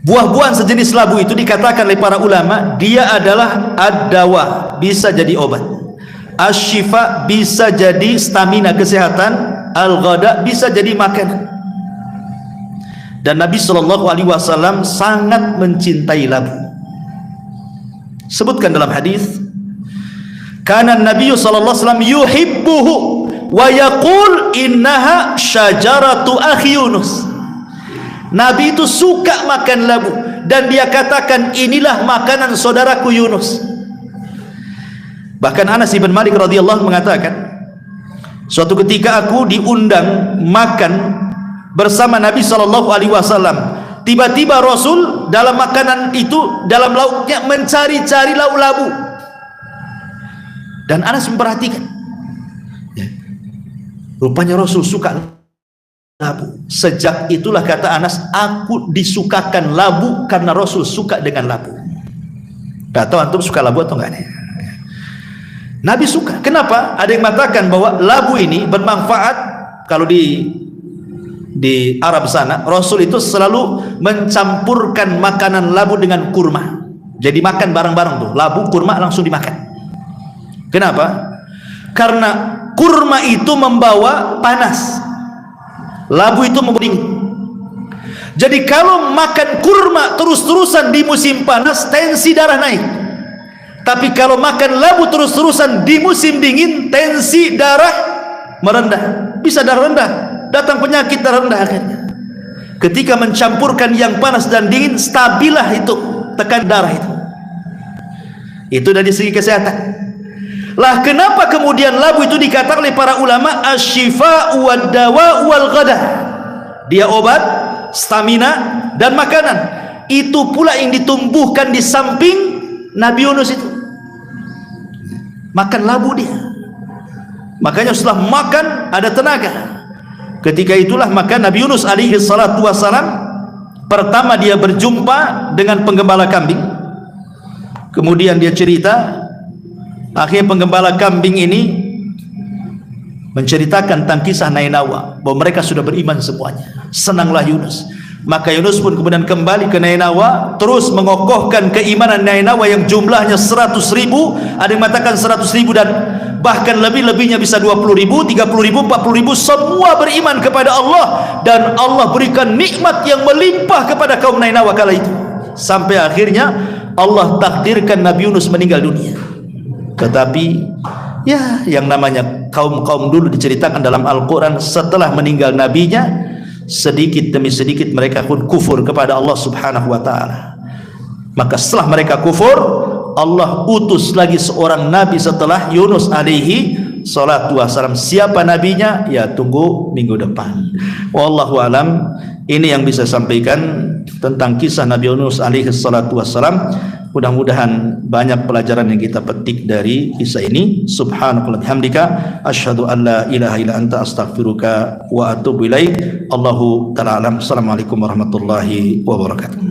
S2: Buah-buahan sejenis labu itu dikatakan oleh para ulama, dia adalah ad-dawa, bisa jadi obat. Asyifa bisa jadi stamina kesehatan, al-ghada bisa jadi makanan. Dan Nabi SAW sangat mencintai labu. Sebutkan dalam hadis, karena Nabi SAW yuhibbuhu wa yaqul innaha syajaratu akhi Yunus. Nabi itu suka makan labu dan dia katakan inilah makanan saudaraku Yunus. Bahkan Anas bin Malik radhiyallahu mengatakan, suatu ketika aku diundang makan bersama Nabi SAW. Tiba-tiba Rasul dalam makanan itu, dalam lauknya mencari-cari lauk labu. Dan Anas memperhatikan, ya, rupanya Rasul suka labu. Sejak itulah kata Anas, aku disukakan labu karena Rasul suka dengan labu. Gak tahu antum suka labu atau enggak nih? Nabi suka. Kenapa? Ada yang mengatakan bahwa labu ini bermanfaat. Kalau di Arab sana, Rasul itu selalu mencampurkan makanan labu dengan kurma. Jadi makan bareng-bareng tuh, labu, kurma langsung dimakan. Kenapa? Karena kurma itu membawa panas, labu itu membawa dingin. Jadi kalau makan kurma terus-terusan di musim panas, tensi darah naik. Tapi kalau makan labu terus-terusan di musim dingin, tensi darah merendah. Bisa darah rendah, datang penyakit darah rendah akhirnya. Ketika mencampurkan yang panas dan dingin, stabilah itu tekan darah itu. Itu dari segi kesehatan. Lah kenapa kemudian labu itu dikatakan oleh para ulama asyifa wad dawa wal ghada? Dia obat, stamina dan makanan. Itu pula yang ditumbuhkan di samping Nabi Yunus itu. Makan labu dia. Makanya setelah makan ada tenaga. Ketika itulah maka Nabi Yunus alaihi salatu wassalam, pertama dia berjumpa dengan penggembala kambing. Kemudian dia cerita, akhirnya penggembala kambing ini menceritakan tentang kisah Nainawa, bahwa mereka sudah beriman semuanya. Senanglah Yunus. Maka Yunus pun kemudian kembali ke Nainawa, terus mengokohkan keimanan Nainawa yang jumlahnya 100.000, ada yang mengatakan 100.000 dan bahkan lebih-lebihnya bisa 20.000, 30.000, 40.000, semua beriman kepada Allah, dan Allah berikan nikmat yang melimpah kepada kaum Nainawa kala itu. Sampai akhirnya Allah takdirkan Nabi Yunus meninggal dunia. Tetapi ya, yang namanya kaum-kaum dulu diceritakan dalam Al-Quran, setelah meninggal nabinya, sedikit demi sedikit mereka pun kufur kepada Allah Subhanahu wa ta'ala. Maka setelah mereka kufur, Allah utus lagi seorang nabi setelah Yunus alaihi salatu wassalam. Siapa nabinya? Ya tunggu minggu depan. Wallahu alam. Ini yang bisa sampaikan. tentang kisah Nabi Yunus alaihi salatu wassalam. Mudah-mudahan banyak pelajaran yang kita petik dari kisah ini. Subhanakallahumma bihamdika asyhadu an la ilaha illa anta astaghfiruka wa atubu ilaik. Allahu ta'ala alam. Assalamualaikum warahmatullahi wabarakatuh.